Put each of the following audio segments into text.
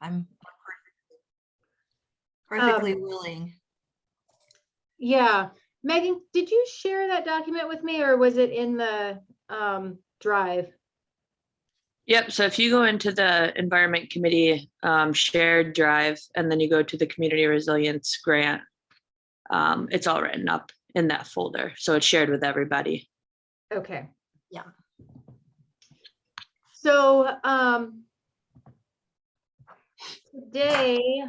I'm perfectly willing. Yeah, Megan, did you share that document with me, or was it in the drive? Yep. So if you go into the Environment Committee shared drive, and then you go to the Community Resilience Grant, it's all written up in that folder. So it's shared with everybody. Okay. Yeah. So today,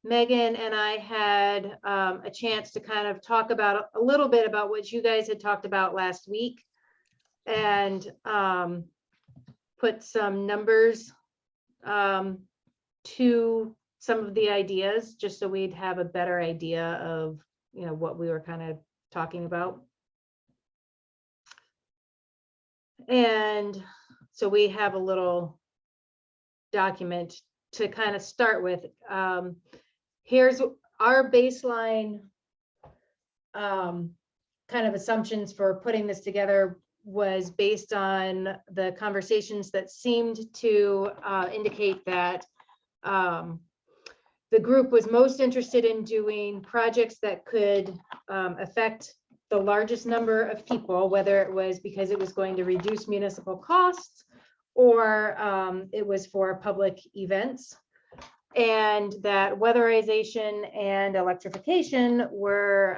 Megan and I had a chance to kind of talk about a little bit about what you guys had talked about last week, and put some numbers to some of the ideas, just so we'd have a better idea of, you know, what we were kind of talking about. And so we have a little document to kind of start with. Here's our baseline kind of assumptions for putting this together, was based on the conversations that seemed to indicate that the group was most interested in doing projects that could affect the largest number of people, whether it was because it was going to reduce municipal costs, or it was for public events, and that weatherization and electrification were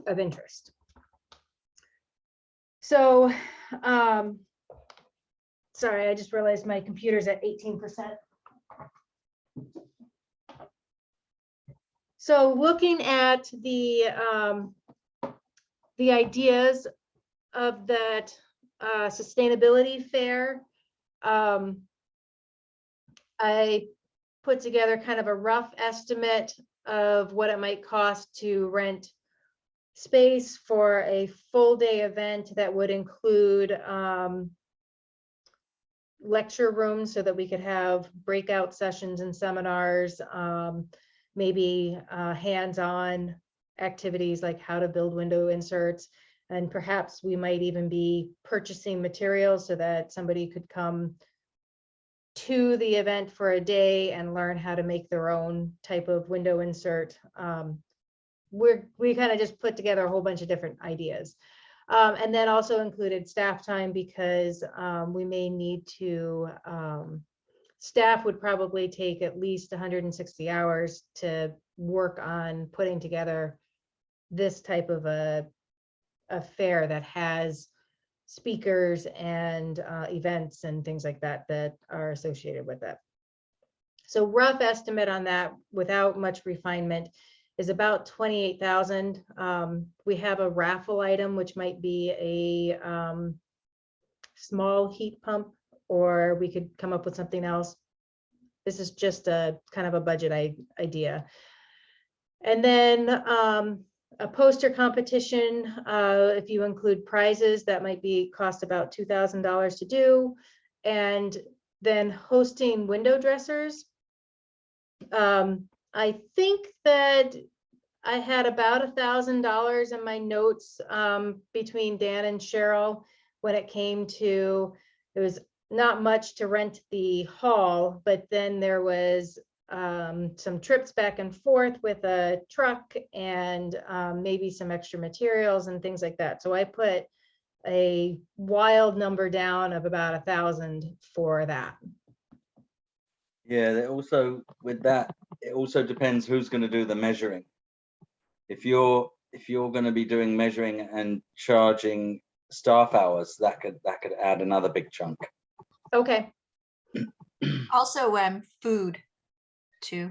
of interest. So, sorry, I just realized my computer's at 18%. So looking at the ideas of that sustainability fair, I put together kind of a rough estimate of what it might cost to rent space for a full day event that would include lecture rooms, so that we could have breakout sessions and seminars, maybe hands-on activities like how to build window inserts, and perhaps we might even be purchasing materials so that somebody could come to the event for a day and learn how to make their own type of window insert. We kind of just put together a whole bunch of different ideas, and then also included staff time, because we may need to, staff would probably take at least 160 hours to work on putting together this type of a fair that has speakers and events and things like that that are associated with it. So rough estimate on that, without much refinement, is about 28,000. We have a raffle item, which might be a small heat pump, or we could come up with something else. This is just a kind of a budget idea. And then a poster competition, if you include prizes, that might cost about $2,000 to do. And then hosting window dressers. I think that I had about $1,000 in my notes between Dan and Cheryl when it came to, it was not much to rent the hall, but then there was some trips back and forth with a truck, and maybe some extra materials and things like that. So I put a wild number down of about 1,000 for that. Yeah, also with that, it also depends who's going to do the measuring. If you're going to be doing measuring and charging staff hours, that could add another big chunk. Okay. Also, food too.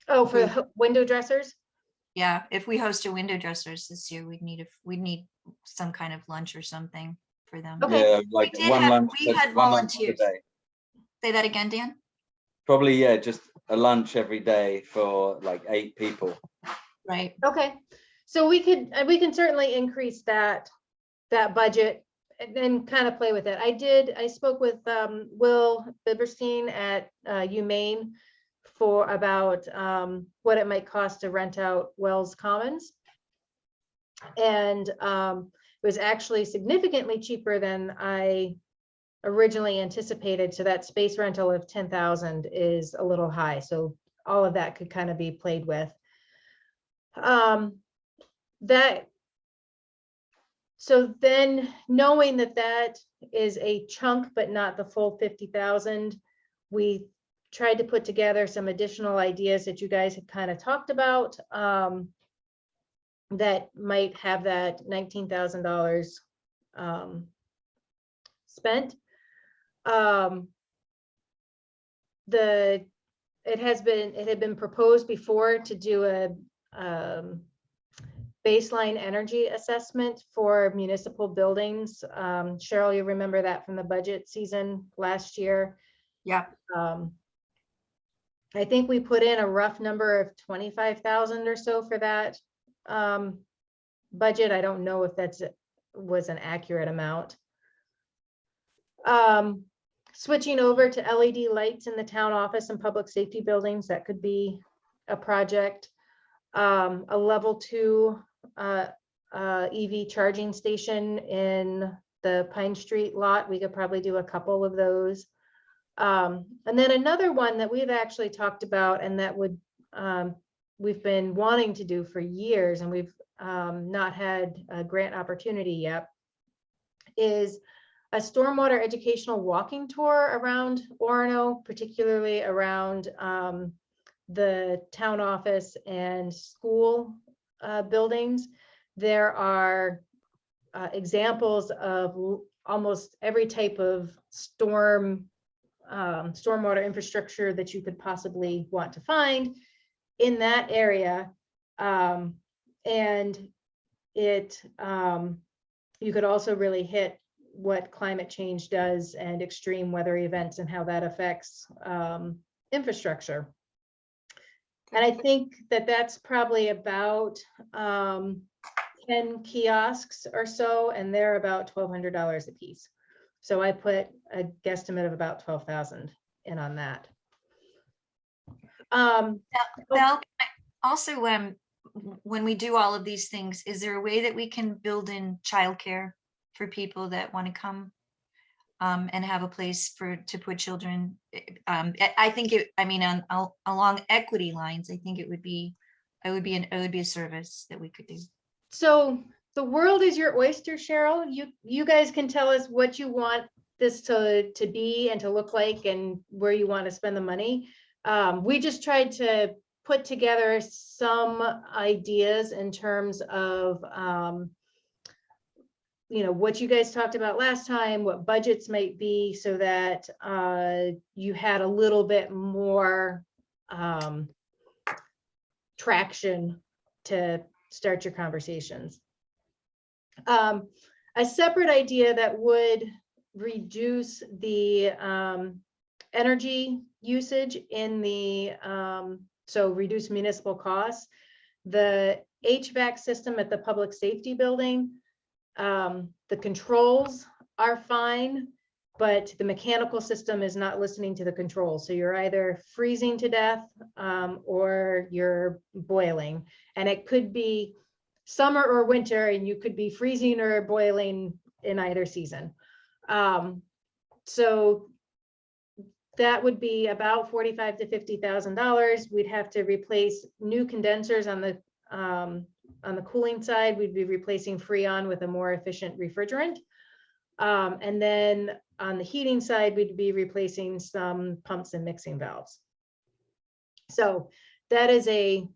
Oh, for the window dressers? Yeah, if we host a window dressers this year, we'd need some kind of lunch or something for them. Okay. Yeah, like one lunch. We had volunteers. Say that again, Dan. Probably, yeah, just a lunch every day for like 8 people. Right. Okay. So we can certainly increase that budget and then kind of play with it. I spoke with Will Biberstein at UMaine for about what it might cost to rent out Wells Commons. And it was actually significantly cheaper than I originally anticipated. So that space rental of 10,000 is a little high. So all of that could kind of be played with. So then knowing that that is a chunk, but not the full 50,000, we tried to put together some additional ideas that you guys had kind of talked about that might have that $19,000 spent. It had been proposed before to do a baseline energy assessment for municipal buildings. Cheryl, you remember that from the budget season last year. Yeah. I think we put in a rough number of 25,000 or so for that budget. I don't know if was an accurate amount. Switching over to LED lights in the town office and public safety buildings, that could be a project. A level 2 EV charging station in the Pine Street lot. We could probably do a couple of those. And then another one that we've actually talked about and that we've been wanting to do for years and we've not had a grant opportunity yet is a stormwater educational walking tour around Orono, particularly around the town office and school buildings. There are examples of almost every type of stormwater infrastructure that you could possibly want to find in that area. And you could also really hit what climate change does and extreme weather events and how that affects infrastructure. And I think that that's probably about 10 kiosks or so, and they're about $1,200 a piece. So I put a guesstimate of about 12,000 in on that. Val, also, when we do all of these things, is there a way that we can build in childcare for people that want to come and have a place to put children? I think along equity lines, I think it would be a service that we could do. So the world is your oyster, Cheryl. You guys can tell us what you want this to be and to look like and where you want to spend the money. We just tried to put together some ideas in terms of what you guys talked about last time, what budgets might be, so that you had a little bit more traction to start your conversations. A separate idea that would reduce the energy usage in the, so reduce municipal costs. The HVAC system at the public safety building, the controls are fine, but the mechanical system is not listening to the controls. So you're either freezing to death or you're boiling. And it could be summer or winter, and you could be freezing or boiling in either season. So that would be about $45,000 to $50,000. We'd have to replace new condensers on the cooling side. We'd be replacing Freon with a more efficient refrigerant. And then on the heating side, we'd be replacing some pumps and mixing valves. So that is a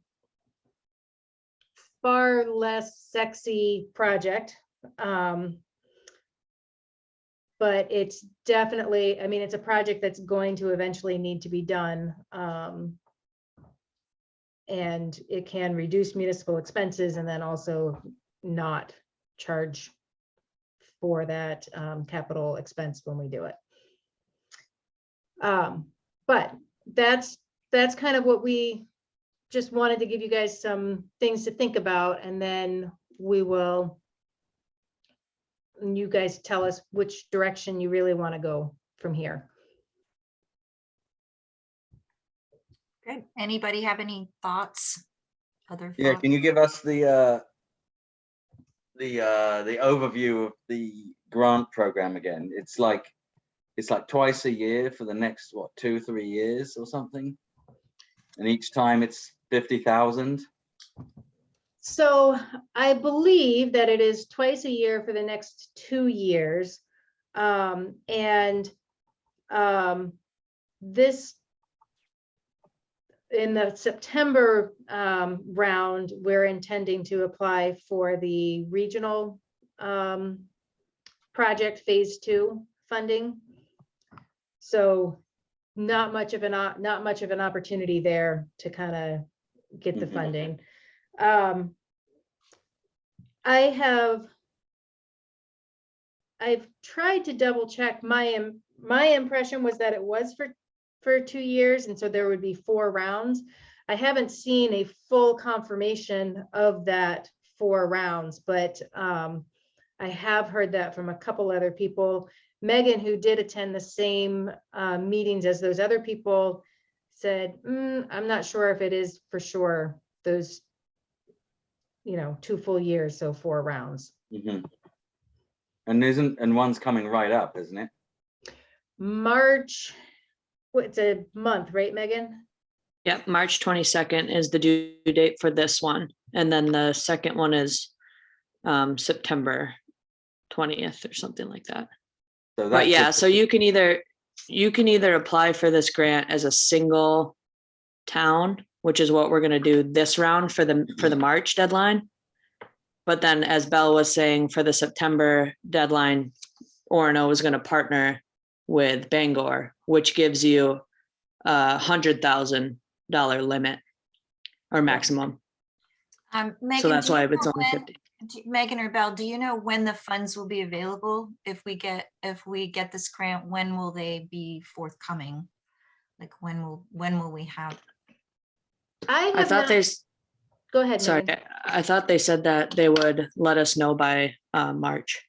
far less sexy project. But it's definitely, it's a project that's going to eventually need to be done. And it can reduce municipal expenses and then also not charge for that capital expense when we do it. But that's kind of what we just wanted to give you guys some things to think about, and then you guys tell us which direction you really want to go from here. Good. Anybody have any thoughts? Yeah, can you give us the overview of the grant program again? It's like it's like twice a year for the next, what, 2-3 years or something? And each time it's 50,000? So I believe that it is twice a year for the next 2 years. This, in the September round, we're intending to apply for the regional project phase 2 funding. So not much of an opportunity there to kind of get the funding. I've tried to double check. My impression was that it was for 2 years, and so there would be 4 rounds. I haven't seen a full confirmation of that 4 rounds, but I have heard that from a couple other people. Megan, who did attend the same meetings as those other people, said, I'm not sure if it is for sure those, 2 full years, so 4 rounds. And one's coming right up, isn't it? March, it's a month, right, Megan? Yep, March 22nd is the due date for this one. And then the second one is September 20th or something like that. So But yeah, that's so you can either apply for this grant as a single town, which is what we're going to do this round for the March deadline. But then, as Belle was saying, for the September deadline, Orono is going to partner with Bangor, which gives you $100,000 limit or maximum. Megan, So that's do why you it's know only when- 50. Megan or Belle, do you know when the funds will be available? If we get this grant, when will they be forthcoming? Like when will we have? I thought Go ahead, sorry, Megan. I thought they said that they would let us know by March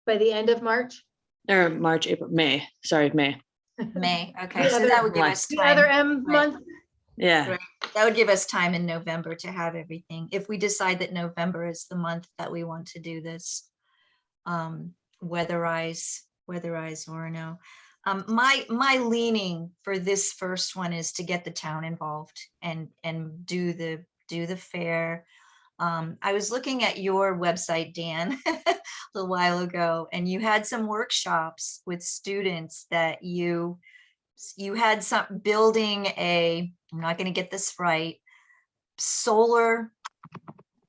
By the end of March? or March, April, May. Sorry, May. May, okay, The so other- that would give us The time. other M Right. month? Yeah. Right. That would give us time in November to have everything. If we decide that November is the month that we want to do this, weatherize Orono. My leaning for this first one is to get the town involved and do the fair. I was looking at your website, Dan, a little while ago, and you had some workshops with students that you had some building I'm not going to get this right, solar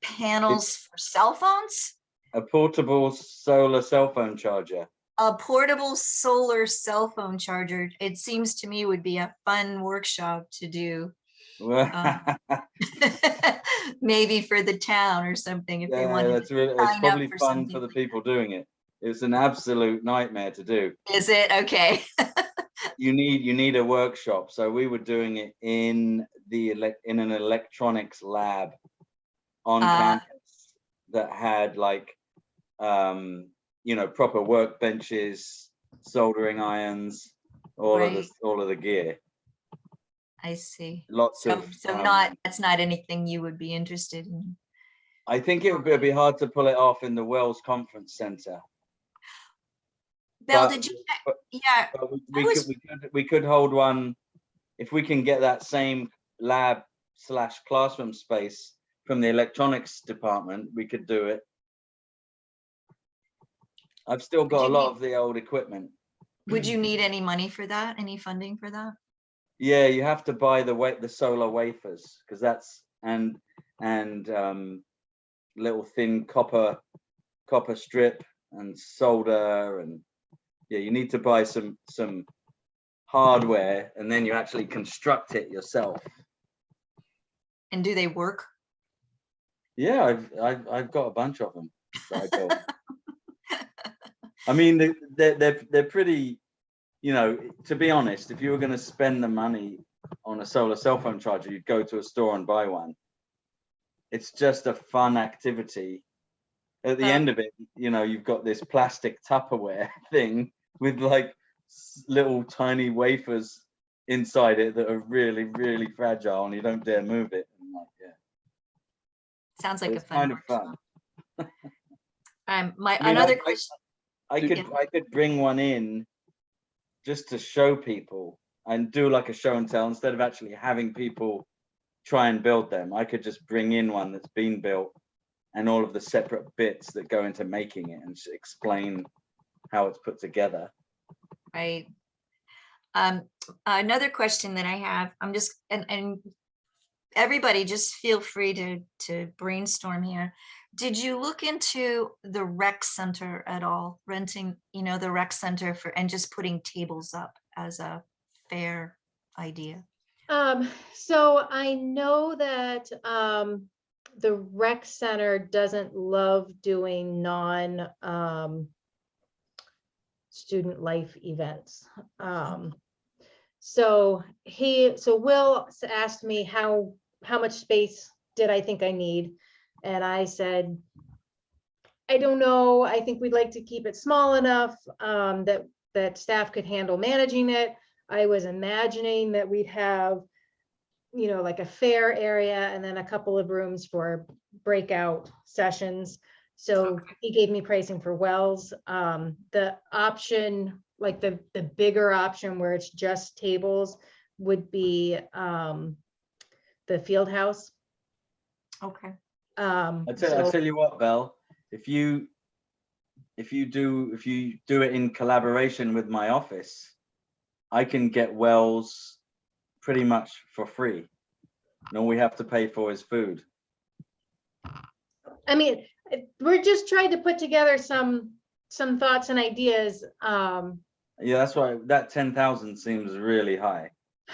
panels for cell phones, a portable solar cell phone charger. a portable solar cell phone charger. It seems to me would be a fun workshop to do. Maybe for the town or something if they Yeah, wanted that's to really, it's sign up probably for fun something for the like people doing it. It's an absolute nightmare to do. that. Is it? Okay. You need a workshop. So we were doing it in an electronics lab on campus that had like proper workbenches, soldering irons, all of the gear. I see. Lots So of that's not anything you would be interested in. I think it would be hard to pull it off in the Wells Conference Center. Belle, But- did you? but- Yeah. But I we could hold one if we can get that same lab/classroom space from the electronics department. We could do it. I've still got a lot of the old equipment. Would you need any money for that? Any funding for that? Yeah, you have to buy the solar wafers because that's and little thin copper strip and solder, and yeah, you need to buy some hardware and then you actually construct it yourself. And do they work? Yeah, I've got a bunch of them that I built. I mean, they're pretty, to be honest, if you were going to spend the money on a solar cell phone charger, you'd go to a store and buy one. It's just a fun activity. At the end of it, you've got this plastic Tupperware thing with like little tiny wafers inside it that are really, really fragile and you don't dare move it. And like, yeah. Sounds like It's a fun kind of workshop. fun. My I mean, another question. I could bring one in just to show people and do like a show and tell instead of actually having people try and build them. I could just bring in one that's been built and all of the separate bits that go into making it and just explain how it's put together. Right. Another question that I have, I'm just, and everybody just feel free to brainstorm here. Did you look into the rec center at all? Renting, the rec center and just putting tables up as a fair idea? So I know that the rec center doesn't love doing student life events. So Will asked me how much space did I think I need, and I said, I don't know. I think we'd like to keep it small enough that staff could handle managing it. I was imagining that we'd have, like a fair area and then a couple of rooms for breakout sessions. So Okay. he gave me pricing for Wells. The option, like the bigger option where it's just tables, would be the field house. Okay. I tell you what, Belle, if you do it in collaboration with my office, I can get Wells pretty much for free. And all we have to pay for is food. I mean, we're just trying to put together some thoughts and ideas. Yeah, that's why that 10,000 seems really high.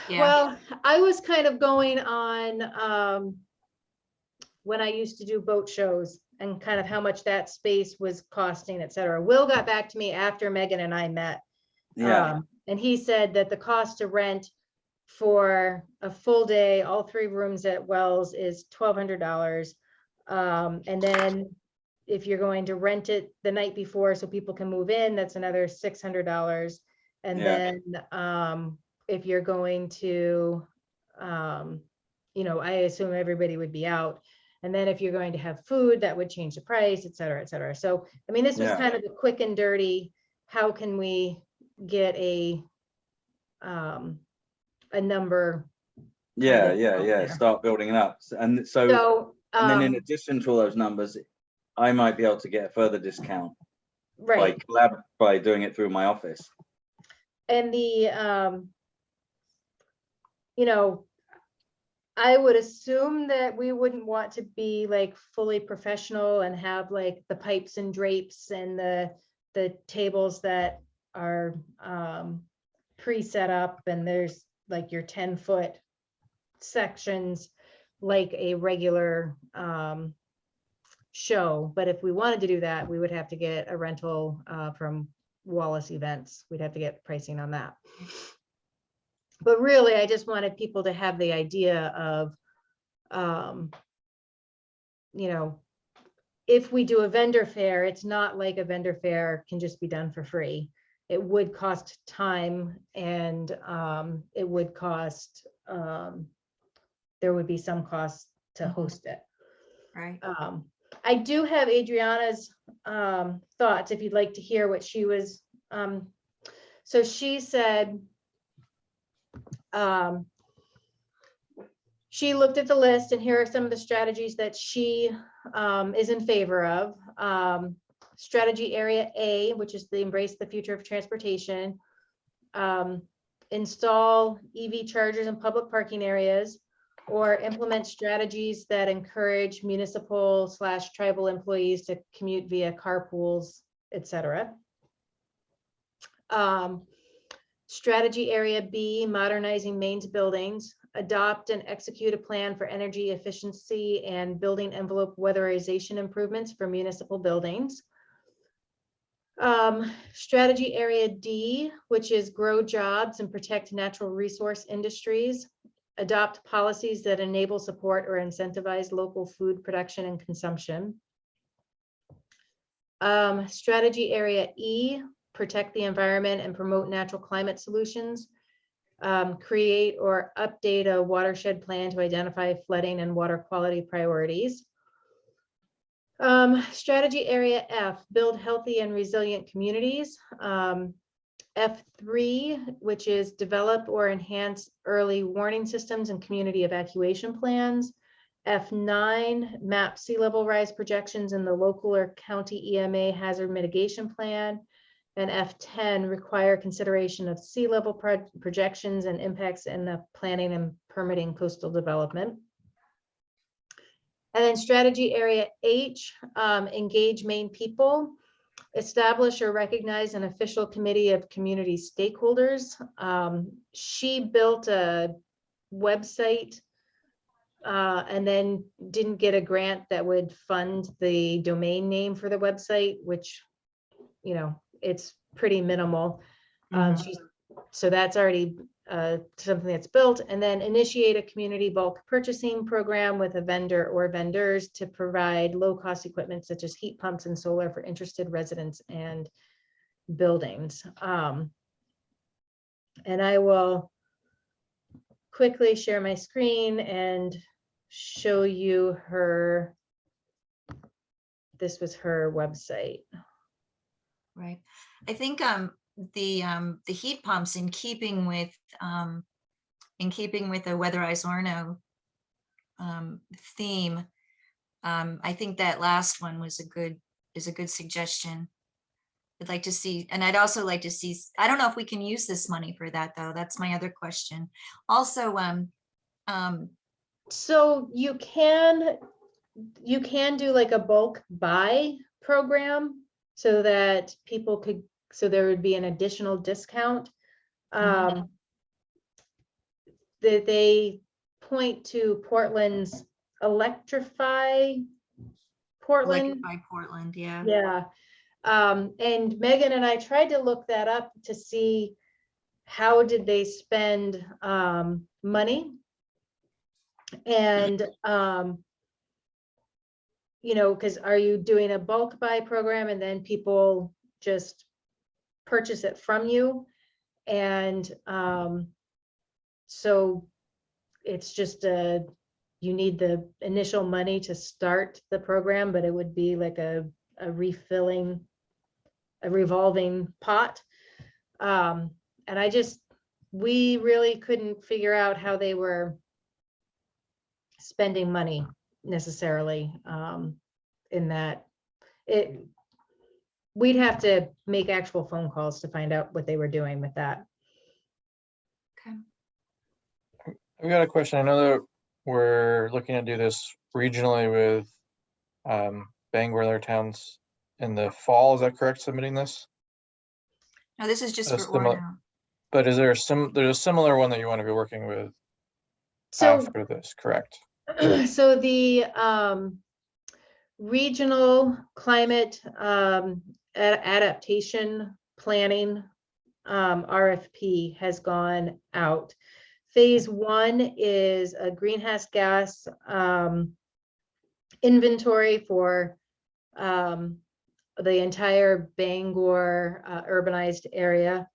Yeah. Well, I was kind of going on when I used to do boat shows and kind of how much that space was costing, et cetera. Will got back to me after Megan and I met. Yeah. And he said that the cost to rent for a full day, all 3 rooms at Wells, is $1,200. And then if you're going to rent it the night before so people can move in, that's another $600. And Yeah. then if you're going to, I assume everybody would be out. And then if you're going to have food, that would change the price, et cetera, et cetera. So, I mean, this was Yeah. kind of a quick and dirty, how can we get a number? Yeah, Kind of out there. start building it up. And then in addition to all those numbers, I might be able to get a further discount right. by doing it through my office. And I would assume that we wouldn't want to be like fully professional and have like the pipes and drapes and the tables that are pre-set up, and there's like your 10-foot sections like a regular show. But if we wanted to do that, we would have to get a rental from Wallace Events. We'd have to get pricing on that. But really, I just wanted people to have the idea of, if we do a vendor fair, it's not like a vendor fair can just be done for free. It would cost time, and it would cost, there would be some cost to host it. Right. I do have Adriana's thoughts, if you'd like to hear what she was. So she said, she looked at the list, and here are some of the strategies that she is in favor of. Strategy area A, which is the embrace the future of transportation. Install EV chargers in public parking areas, or implement strategies that encourage municipal/tribal employees to commute via carpools, etc. Strategy area B, modernizing mains buildings. Adopt and execute a plan for energy efficiency and building envelope weatherization improvements for municipal buildings. Strategy area D, which is grow jobs and protect natural resource industries. Adopt policies that enable, support, or incentivize local food production and consumption. Strategy area E, protect the environment and promote natural climate solutions. Create or update a watershed plan to identify flooding and water quality priorities. Strategy area F, build healthy and resilient communities. F3, which is develop or enhance early warning systems and community evacuation plans. F9, map sea level rise projections in the local or county EMA hazard mitigation plan. And F10, require consideration of sea level projections and impacts in the planning and permitting coastal development. And then strategy area H, engage Maine people, establish or recognize an official committee of community stakeholders. She built a website and then didn't get a grant that would fund the domain name for the website, which, you know, it's pretty minimal. So that's already something that's built. And then initiate a community bulk purchasing program with a vendor or vendors to provide low-cost equipment such as heat pumps and solar for interested residents and buildings. And I will quickly share my screen and show you her. This was her website. Right. I think the heat pumps, in keeping with a weatherized Orono theme, I think that last one was a good suggestion. I'd like to see, and I'd also like to see, I don't know if we can use this money for that though. That's my other question. Also, so you can do like a bulk buy program so that people could, so there would be an additional discount. That they point to Portland's Electrify Portland. Electrify Portland, yeah. Yeah. And Megan and I tried to look that up to see how did they spend money. And you know, because are you doing a bulk buy program and then people just purchase it from you? And so it's just you need the initial money to start the program, but it would be like a revolving pot. And we really couldn't figure out how they were spending money necessarily in that. We'd have to make actual phone calls to find out what they were doing with that. Okay. I've got a question. I know that we're looking to do this regionally with Bangor and other towns in the fall. Is that correct, submitting this? No, this is just That's for Orono. But is there there's a similar one that you want to be working with So after this, correct? so the regional climate adaptation planning RFP has gone out. Phase 1 is a greenhouse gas inventory for the entire Bangor urbanized area,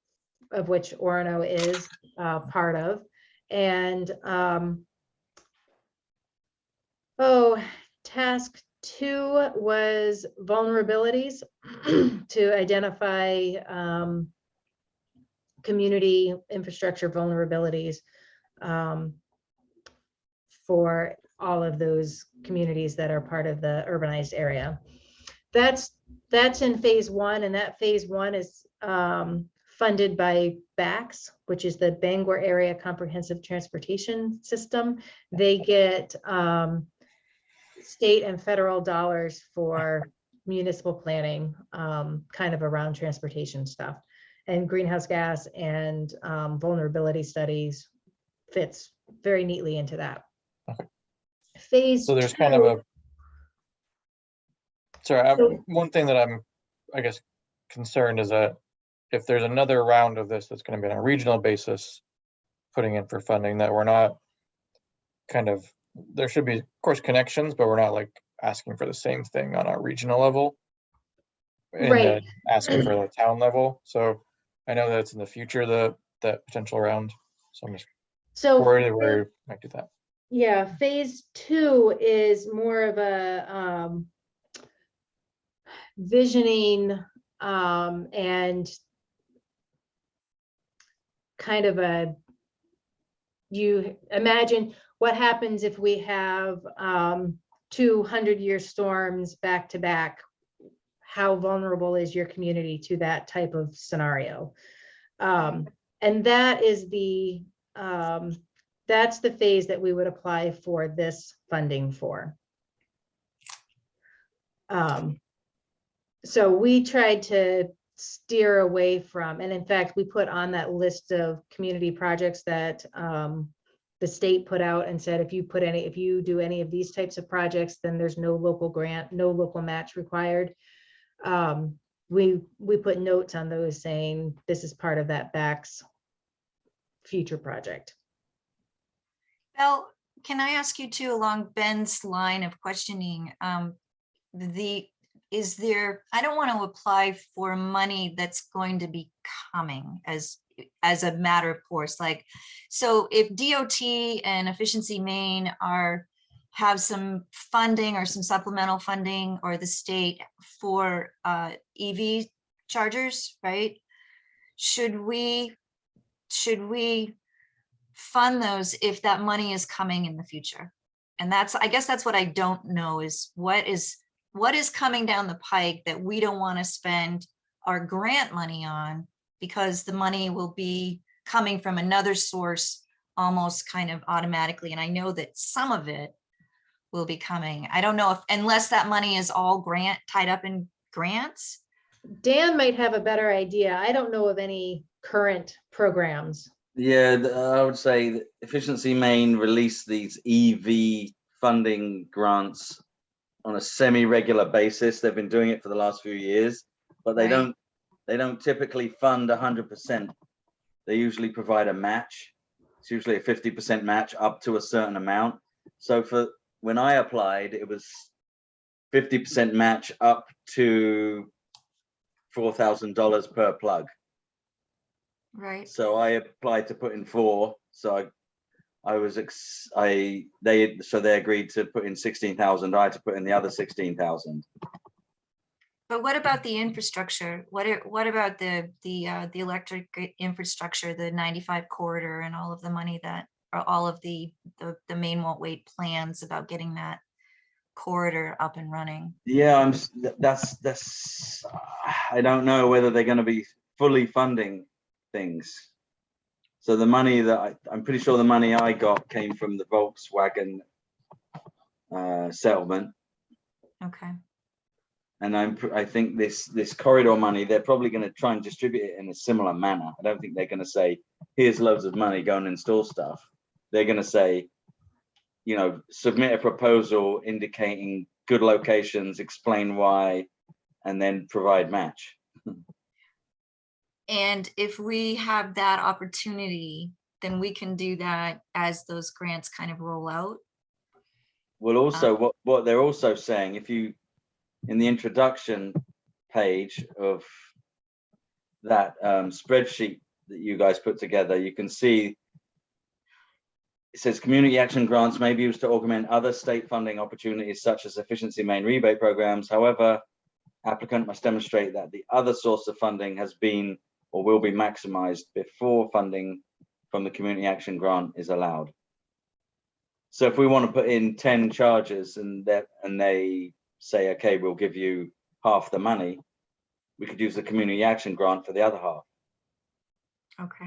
of which Orono is part of. And task 2 was vulnerabilities to identify community infrastructure vulnerabilities for all of those communities that are part of the urbanized area. That's in phase 1, and that phase 1 is funded by BACS, which is the Bangor Area Comprehensive Transportation System. They get state and federal dollars for municipal planning, kind of around transportation stuff. And greenhouse gas and vulnerability studies fits very neatly into that. Okay. Phase So there's 2, kind of a, sorry, So- one thing that I'm, I guess, concerned is that if there's another round of this that's going to be on a regional basis, putting in for funding, that we're not kind of, there should be, of course, connections, but we're not like asking for the same thing on a regional level. And Right. then asking for the town level. So I know that it's in the future, that potential round. So I'm just worried where we might do that. Yeah, phase 2 is more of a visioning and kind of you imagine what happens if we have 200-year storms back to back. How vulnerable is your community to that type of scenario? And that is that's the phase that we would apply for this funding for. So we tried to steer away from, and in fact, we put on that list of community projects that the state put out and said, if you do any of these types of projects, then there's no local grant, no local match required. We put notes on those saying this is part of that BAC's future project. Belle, can I ask you too, along Ben's line of questioning, is there, I don't want to apply for money that's going to be coming as a matter of course, like, so if DOT and Efficiency Maine have some funding or some supplemental funding, or the state for EV chargers, right? Should we fund those if that money is coming in the future? And I guess that's what I don't know, is what is coming down the pike that we don't want to spend our grant money on, because the money will be coming from another source almost kind of automatically. And I know that some of it will be coming. I don't know if, unless that money is all tied up in grants. Dan might have a better idea. I don't know of any current programs. Yeah, I would say that Efficiency Maine released these EV funding grants on a semi-regular basis. They've been doing it for the last few years, but they Right. don't typically fund 100%. They usually provide a match. It's usually a 50% match up to a certain amount. So when I applied, it was 50% match up to $4,000 per plug. Right. So I applied to put in 4. So they agreed to put in 16,000. I had to put in the other 16,000. But what about the infrastructure? What about the electric infrastructure, the 95 corridor, and all of the money that, or all of the Maine won't wait plans about getting that corridor up and running? Yeah, that's I don't know whether they're going to be fully funding things. So the money that I'm pretty sure the money I got came from the Volkswagen settlement. Okay. And I think this corridor money, they're probably going to try and distribute it in a similar manner. I don't think they're going to say, here's loads of money, go and install stuff. They're going to say, you know, submit a proposal indicating good locations, explain why, and then provide match. And if we have that opportunity, then we can do that as those grants kind of roll out. Well, also what they're also saying, if you, in the introduction page of that spreadsheet that you guys put together, you can see it says community action grants may be used to augment other state funding opportunities such as Efficiency Maine rebate programs. However, applicant must demonstrate that the other source of funding has been or will be maximized before funding from the community action grant is allowed. So if we want to put in 10 charges and they say, okay, we'll give you half the money, we could use the community action grant for the other half. Okay.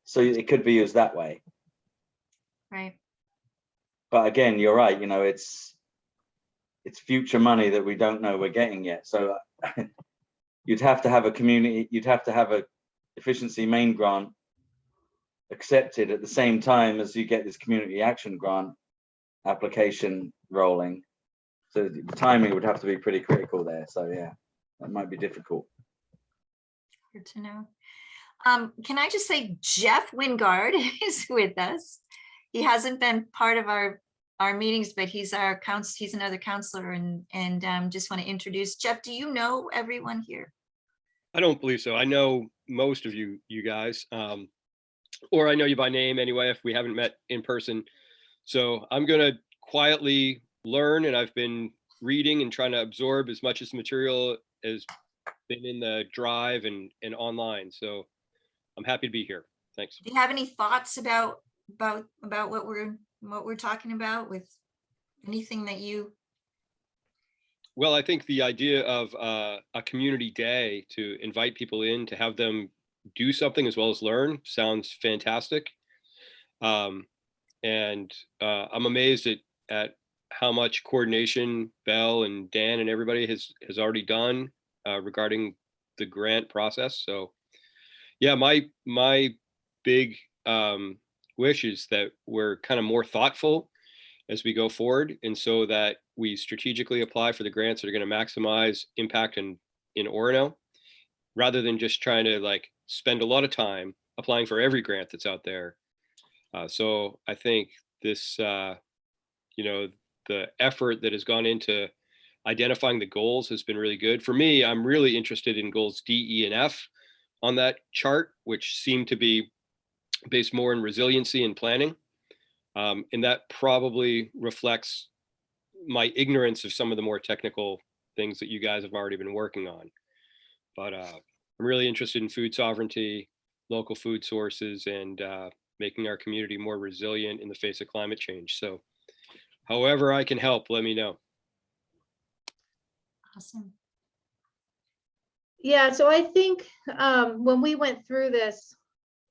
So it could be used that way. Right. But again, you're right, you know, it's future money that we don't know we're getting yet. So you'd have to have a Efficiency Maine grant accepted at the same time as you get this community action grant application rolling. So the timing would have to be pretty critical there. So yeah, that might be difficult. Good to know. Can I just say Jeff Wingard is with us. He hasn't been part of our meetings, but he's another counselor, and just want to introduce Jeff. Do you know everyone here? I don't believe so. I know most of you guys, or I know you by name anyway, if we haven't met in person. So I'm going to quietly learn, and I've been reading and trying to absorb as much as the material has been in the drive and online. So I'm happy to be here. Thanks. Do you have any thoughts about what we're talking about with anything that you? Well, I think the idea of a community day to invite people in to have them do something as well as learn sounds fantastic. And I'm amazed at how much coordination Belle and Dan and everybody has already done regarding the grant process. So yeah, my big wish is that we're kind of more thoughtful as we go forward, and so that we strategically apply for the grants that are going to maximize impact in Orono, rather than just trying to like spend a lot of time applying for every grant that's out there. So I think this, you know, the effort that has gone into identifying the goals has been really good. For me, I'm really interested in goals D, E, and F on that chart, which seem to be based more in resiliency and planning. And that probably reflects my ignorance of some of the more technical things that you guys have already been working on. But I'm really interested in food sovereignty, local food sources, and making our community more resilient in the face of climate change. So however I can help, let me know. Awesome. Yeah, so I think when we went through this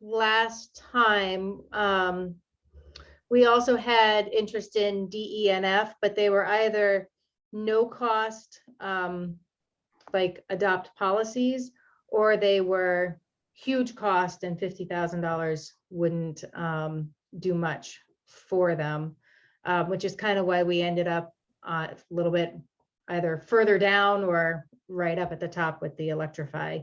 last time, we also had interest in D, E, and F, but they were either no cost, like adopt policies, or they were huge cost and $50,000 wouldn't do much for them, which is kind of why we ended up a little bit either further down or right up at the top with the electrify.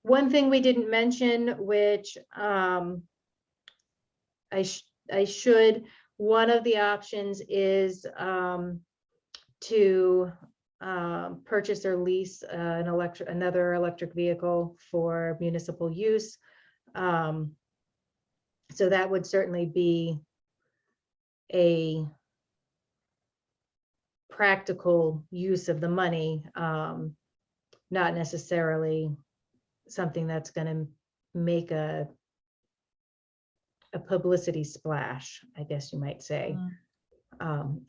One thing we didn't mention, which I should, one of the options is to purchase or lease another electric vehicle for municipal use. So that would certainly be a practical use of the money, not necessarily something that's going to make a publicity splash, I guess you might say. I'm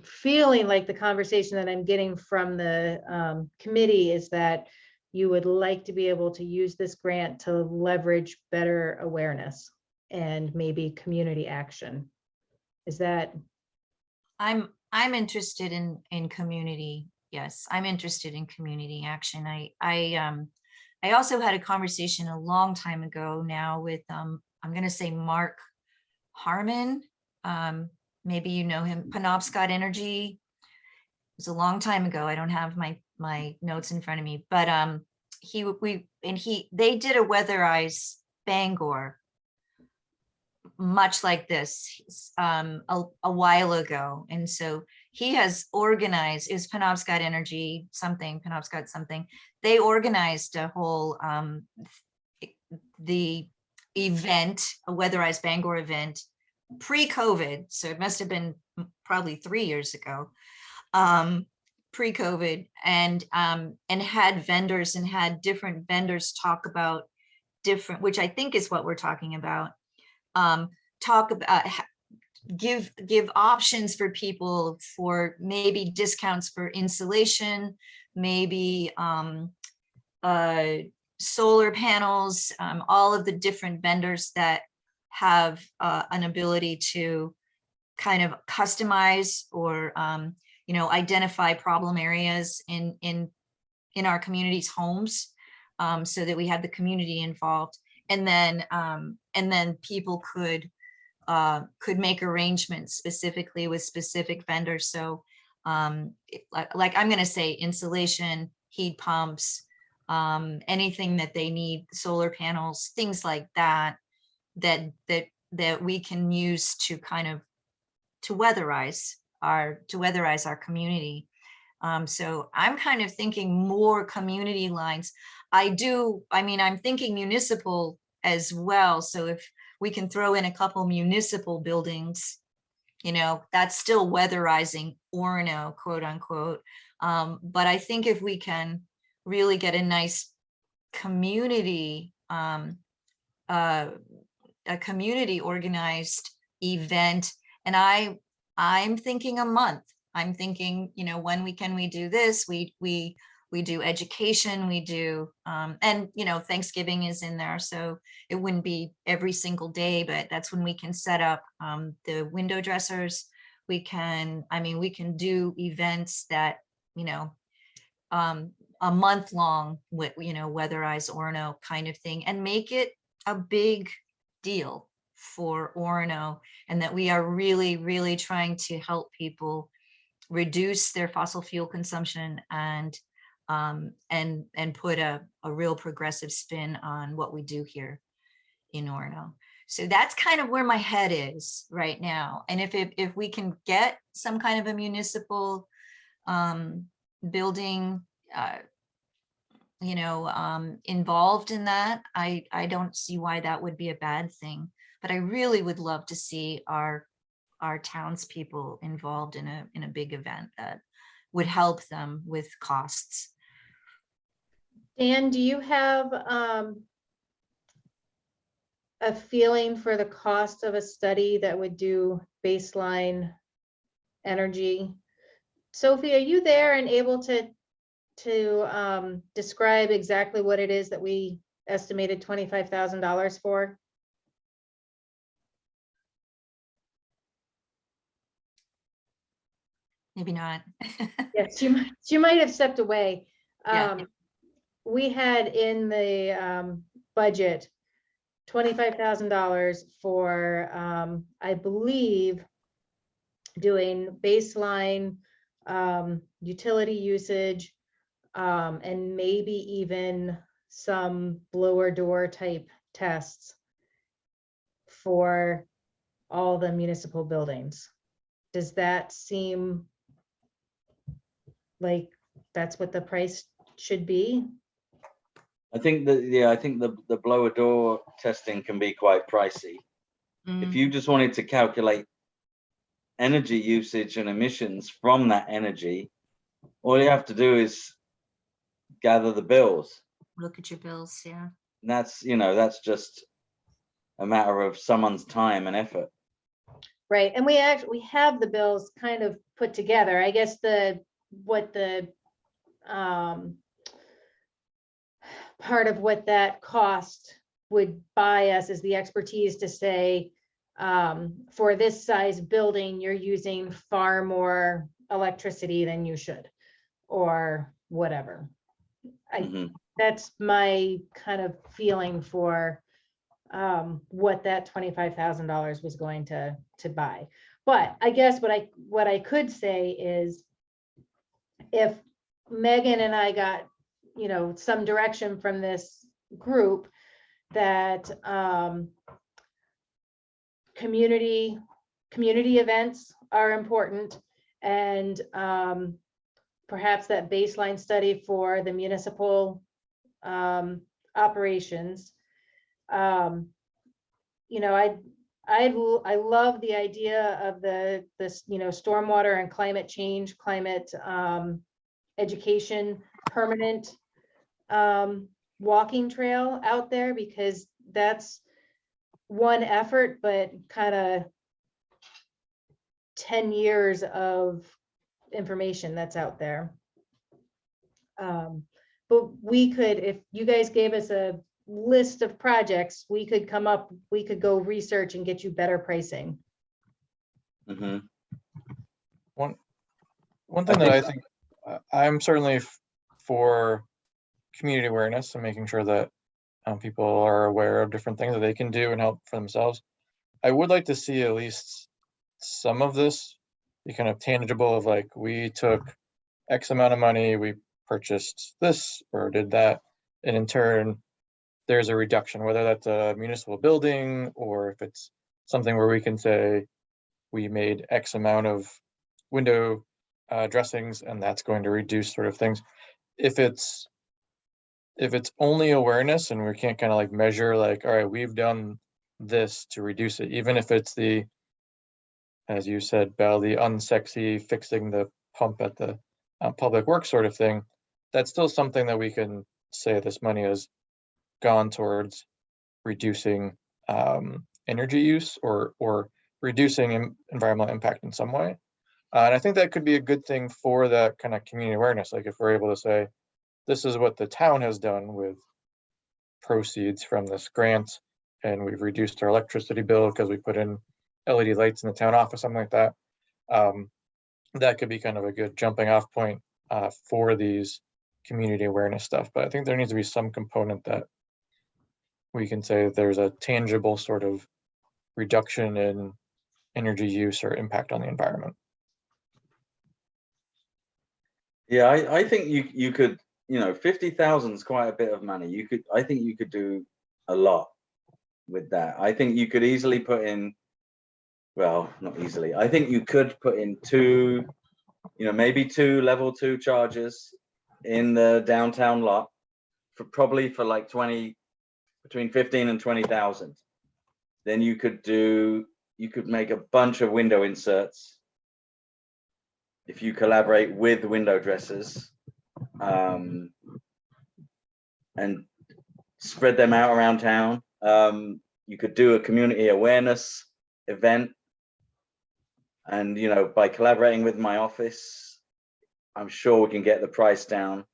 feeling like the conversation that I'm getting from the committee is that you would like to be able to use this grant to leverage better awareness and maybe community action. Is that? I'm interested in community. Yes, I'm interested in community action. I also had a conversation a long time ago now with I'm going to say Mark Harmon. Maybe you know him, Penobscot Energy. It was a long time ago. I don't have my notes in front of me, but they did a weatherize Bangor much like this a while ago, and so he has organized, is Penobscot Energy something, Penobscot something. They organized a whole the event, a weatherized Bangor event, pre-COVID, so it must have been probably 3 years ago, pre-COVID, and had vendors and had different vendors talk about different, which I think is what we're talking about. Talk about, give options for people for maybe discounts for insulation, maybe solar panels, all of the different vendors that have an ability to kind of customize or identify problem areas in our community's homes, so that we have the community involved, and then people could make arrangements specifically with specific vendors. So like I'm going to say insulation, heat pumps, anything that they need, solar panels, things like that we can use to kind of to weatherize our community. So I'm kind of thinking more community lines. I'm thinking municipal as well. So if we can throw in a couple municipal buildings, that's still weatherizing Orono, quote unquote. But I think if we can really get a nice community, a community organized event. And I'm thinking a month. I'm thinking, you know, when can we do this? We do education, we do, and you know, Thanksgiving is in there, so it wouldn't be every single day, but that's when we can set up the window dressers. We can, I mean, we can do events that, you know, a month long with, you know, weatherize Orono kind of thing, and make it a big deal for Orono, and that we are really, really trying to help people reduce their fossil fuel consumption and put a real progressive spin on what we do here in Orono. So that's kind of where my head is right now. And if we can get some kind of a municipal building, you know, involved in that, I don't see why that would be a bad thing. But I really would love to see our townspeople involved in a big event that would help them with costs. Dan, do you have a feeling for the cost of a study that would do baseline energy? Sophie, are you there and able to describe exactly what it is that we estimated $25,000 for? Maybe not. Yes, she might have stepped away. Yeah. We had in the budget $25,000 for, I believe, doing baseline utility usage, and maybe even some blower door type tests for all the municipal buildings. Does that seem like that's what the price should be? I think that, yeah, I think the blower door testing can be quite pricey. If you just wanted to calculate energy usage and emissions from that energy, all you have to do is gather the bills. Look at your bills, yeah. And that's, you know, that's just a matter of someone's time and effort. Right, and we have the bills kind of put together. I guess what the part of what that cost would buy us is the expertise to say, for this size building, you're using far more electricity than you should, or whatever. That's my kind of feeling for what that $25,000 was going to buy. But I guess what I could say is, if Megan and I got, you know, some direction from this group that community events are important, and perhaps that baseline study for the municipal operations, you know, I love the idea of this, you know, stormwater and climate change, climate education, permanent walking trail out there, because that's one effort, but kind of 10 years of information that's out there. But we could, if you guys gave us a list of projects, we could go research and get you better pricing. One thing that I think I'm certainly for community awareness and making sure that people are aware of different things that they can do and help for themselves. I would like to see at least some of this be kind of tangible, of like, we took X amount of money, we purchased this or did that, and in turn there's a reduction, whether that's a municipal building or if it's something where we can say we made X amount of window dressings and that's going to reduce sort of things. If it's only awareness and we can't kind of like measure, like, all right, we've done this to reduce it, even if it's the, as you said, Belle, the unsexy fixing the pump at the public works sort of thing, that's still something that we can say this money is gone towards reducing energy use or reducing environmental impact in some way. And I think that could be a good thing for that kind of community awareness. Like if we're able to say, this is what the town has done with proceeds from this grant, and we've reduced our electricity bill because we put in LED lights in the town office, something like that. That could be kind of a good jumping off point for these community awareness stuff. But I think there needs to be some component that we can say that there's a tangible sort of reduction in energy use or impact on the environment. Yeah, I think you could, 50,000 is quite a bit of money. I think you could do a lot with that. I think you could easily put in, well, not easily. I think you could put in maybe two level 2 chargers in the downtown lot probably for like between 15 and 20,000. Then you could make a bunch of window inserts if you collaborate with window dressers, and spread them out around town. You could do a community awareness event, and by collaborating with my office, I'm sure we can get the price down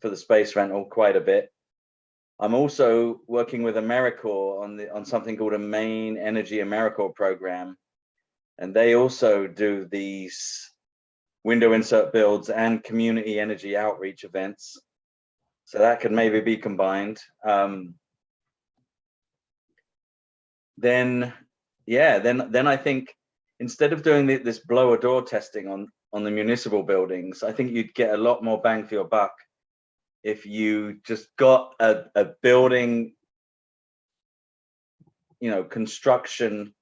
for the space rental quite a bit. I'm also working with AmeriCorps on something called a Main Energy AmeriCorps program, and they also do these window insert builds and community energy outreach events. So that could maybe be combined. Then I think instead of doing this blower door testing on the municipal buildings, I think you'd get a lot more bang for your buck if you just got a building, construction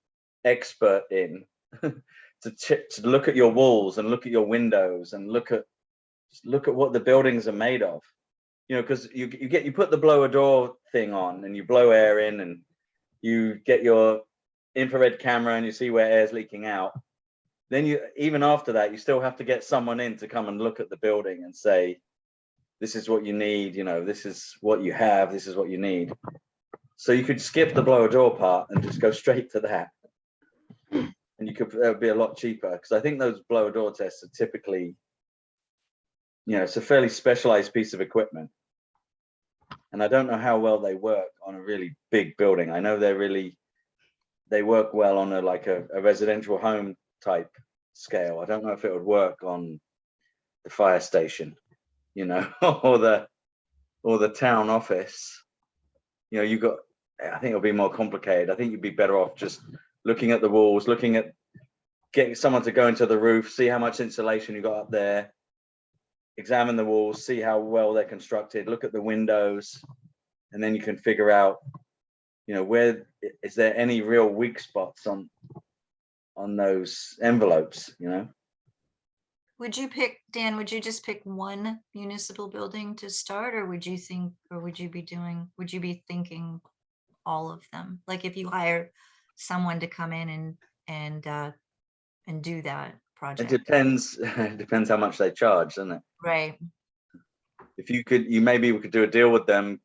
expert in to look at your walls and look at your windows and look at what the buildings are made of. Because you put the blower door thing on and you blow air in and you get your infrared camera and you see where air's leaking out. Then even after that, you still have to get someone in to come and look at the building and say, this is what you need, this is what you have, this is what you need. So you could skip the blower door part and just go straight to that. And that would be a lot cheaper, because I think those blower door tests are typically, it's a fairly specialized piece of equipment. And I don't know how well they work on a really big building. I know they work well on a residential home type scale. I don't know if it would work on the fire station, or the town office. I think it'll be more complicated. I think you'd be better off just looking at the walls, getting someone to go into the roof, see how much insulation you got up there, examine the walls, see how well they're constructed, look at the windows, and then you can figure out, where is there any real weak spots on those envelopes, Would you just pick one municipal building to start, or would you be thinking all of them? Like if you hire someone to come in and do that project? It depends how much they charge, doesn't it? Right. If maybe we could do a deal with them,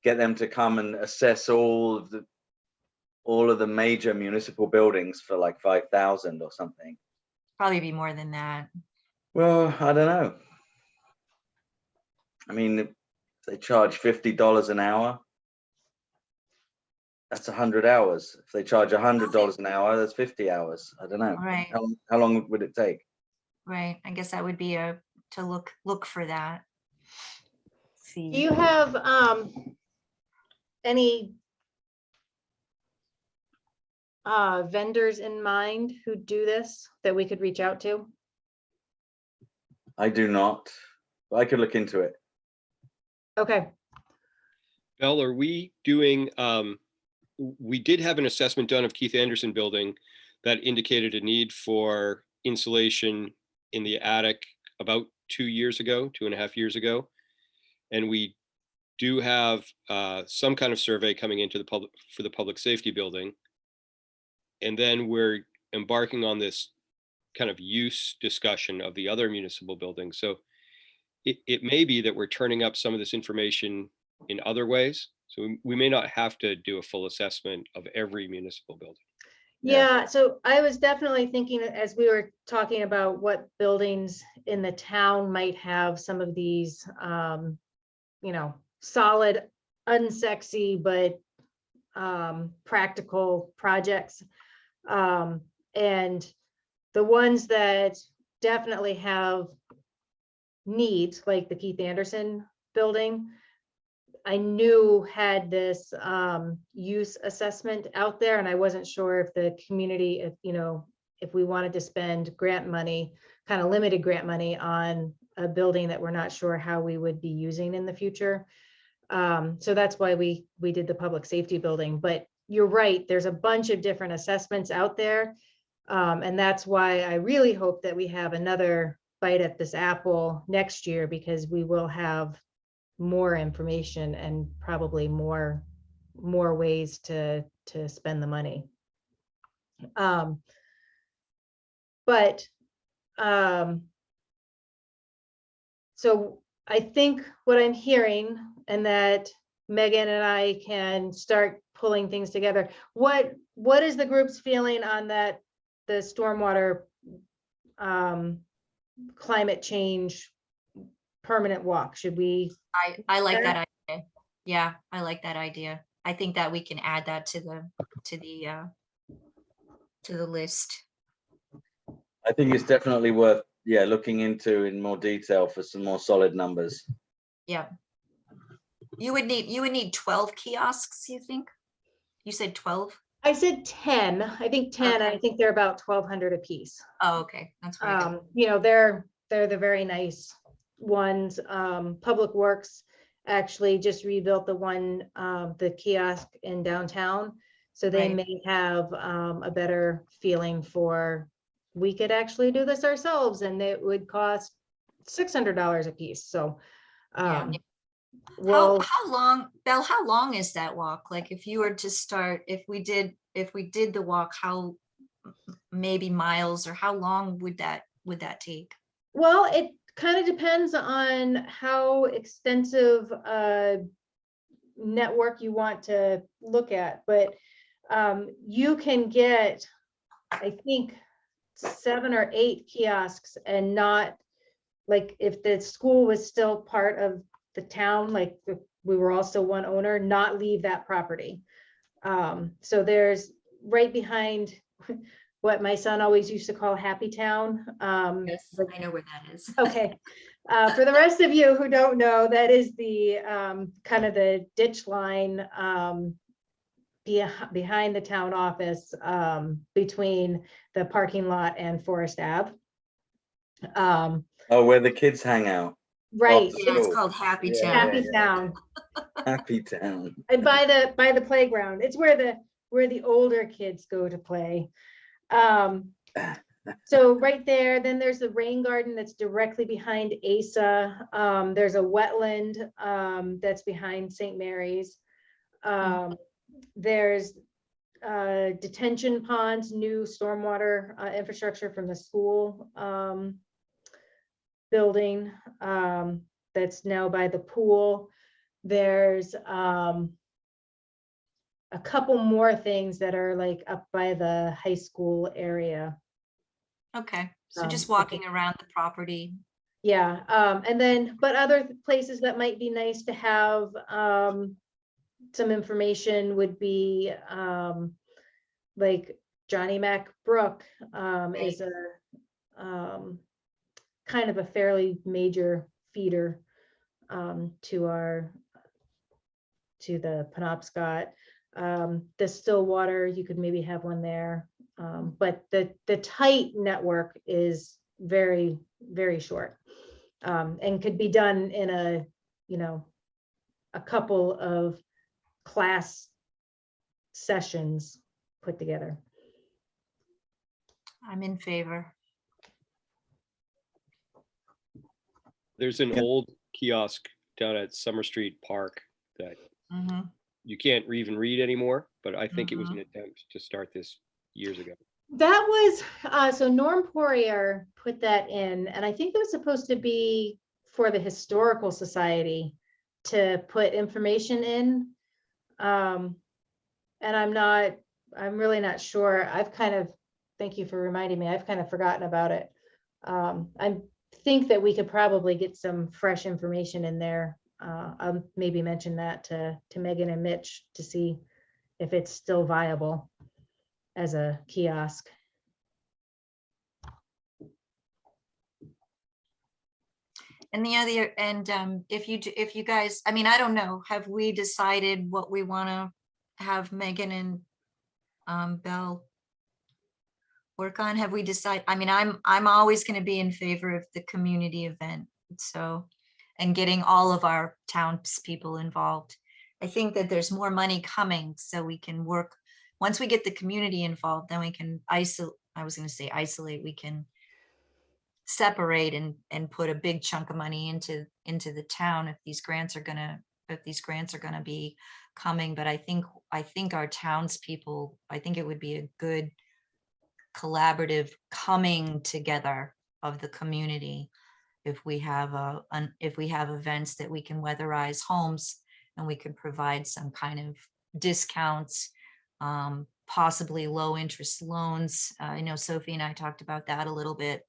get them to come and assess all of the major municipal buildings for like 5,000 or something. Probably be more than that. Well, I don't know. I mean, if they charge $50 an hour, that's 100 hours. If they charge $100 an hour, that's 50 hours. I don't know. Right. How long would it take? Right. I guess that would be to look for that. Do you have any vendors in mind who do this that we could reach out to? I do not, but I could look into it. Okay. Belle, are we doing, we did have an assessment done of Keith Anderson building that indicated a need for insulation in the attic about 2.5 years ago. And we do have some kind of survey coming into the public for the public safety building. And then we're embarking on this kind of use discussion of the other municipal buildings. So it may be that we're turning up some of this information in other ways. So we may not have to do a full assessment of every municipal building. Yeah, so I was definitely thinking as we were talking about what buildings in the town might have some of these, solid, unsexy, but practical projects. And the ones that definitely have needs, like the Keith Anderson building, I knew had this use assessment out there, and I wasn't sure if the community, if we wanted to spend grant money, kind of limited grant money on a building that we're not sure how we would be using in the future. So that's why we did the public safety building. But you're right, there's a bunch of different assessments out there. And that's why I really hope that we have another bite at this apple next year, because we will have more information and probably more ways to spend the money. So I think what I'm hearing, and that Megan and I can start pulling things together. What is the group's feeling on that, the stormwater climate change permanent walk? Should we? I like that idea. Yeah, I like that idea. I think that we can add that to the list. I think it's definitely worth, looking into in more detail for some more solid numbers. Yeah. You would need 12 kiosks, you think? You said 12? I said 10. I think 10. Okay. I think they're about 1,200 a piece. Oh, okay. That's very good. They're the very nice ones. Public Works actually just rebuilt the kiosk in downtown. So they Right. may have a better feeling for, we could actually do this ourselves, and it would cost $600 a piece. So Yeah. well, How long, Belle, how long is that walk? Like if you were to start, if we did the walk, how maybe miles, or how long would that take? well, it kind of depends on how extensive network you want to look at, but you can get, I think, 7 or 8 kiosks, and not, like, if the school was still part of the town, like if we were also one owner, not leave that property. So there's right behind what my son always used to call Happy Town. Yes, I know where that is. Okay. For the rest of you who don't know, that is the kind of the ditch line behind the town office, between the parking lot and Forest Ave. Where the kids hang out. Right, the Yeah, it's school. called Happy Yeah. Town. Happy Town. Happy Town. And by the playground. It's where the older kids go to play. So right there, then there's the rain garden that's directly behind ASA. There's a wetland that's behind St. Mary's. There's detention ponds, new stormwater infrastructure from the school building that's now by the pool. There's a couple more things that are like up by the high school area. Okay, so just walking around the property. Yeah, and then, but other places that might be nice to have some information would be like Johnny Mac Brook is a kind of a fairly major feeder to the Penobscot. The Stillwater, you could maybe have one there, but the tight network is very, very short, and could be done in a couple of class sessions put together. I'm in favor. There's an old kiosk down at Summer Street Park that Mhm. you can't even read anymore, but I think it was an attempt to start this years ago. That was, so Norm Poirier put that in, and I think it was supposed to be for the Historical Society to put information in. And I'm really not sure. Thank you for reminding me, I've kind of forgotten about it. I think that we could probably get some fresh information in there. I'll maybe mention that to Megan and Mitch to see if it's still viable as a kiosk. And the other, and if you guys, I mean, I don't know, have we decided what we want to have Megan and Belle work on? Have we decided? I mean, I'm always going to be in favor of the community event. So, and getting all of our townspeople involved. I think that there's more money coming, so we can work. Once we get the community involved, then we can isolate. I was going to say isolate. We can separate and put a big chunk of money into the town if these grants are gonna be coming. But I think our townspeople, I think it would be a good collaborative coming together of the community if we have events that we can weatherize homes and we can provide some kind of discounts, possibly low interest loans. I know Sophie and I talked about that a little bit.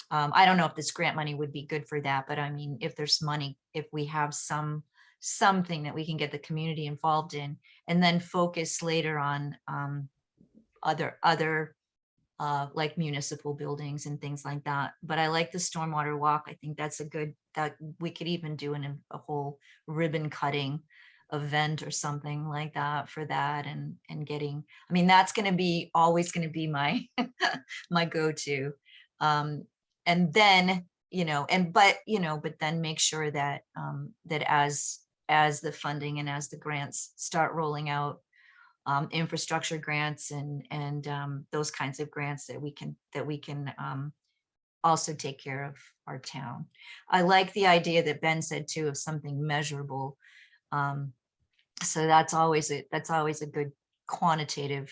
I don't know if this grant money would be good for that, but I mean, if there's money, if we have something that we can get the community involved in, and then focus later on other like municipal buildings and things like that. But I like the stormwater walk. I think that's that we could even do a whole ribbon cutting event or something like that for that, and getting, I mean, that's going to be always going to be my my go-to. And then, but then make sure that that as the funding and as the grants start rolling out, infrastructure grants and those kinds of grants, that we can also take care of our town. I like the idea that Ben said too, of something measurable. So that's always a good quantitative,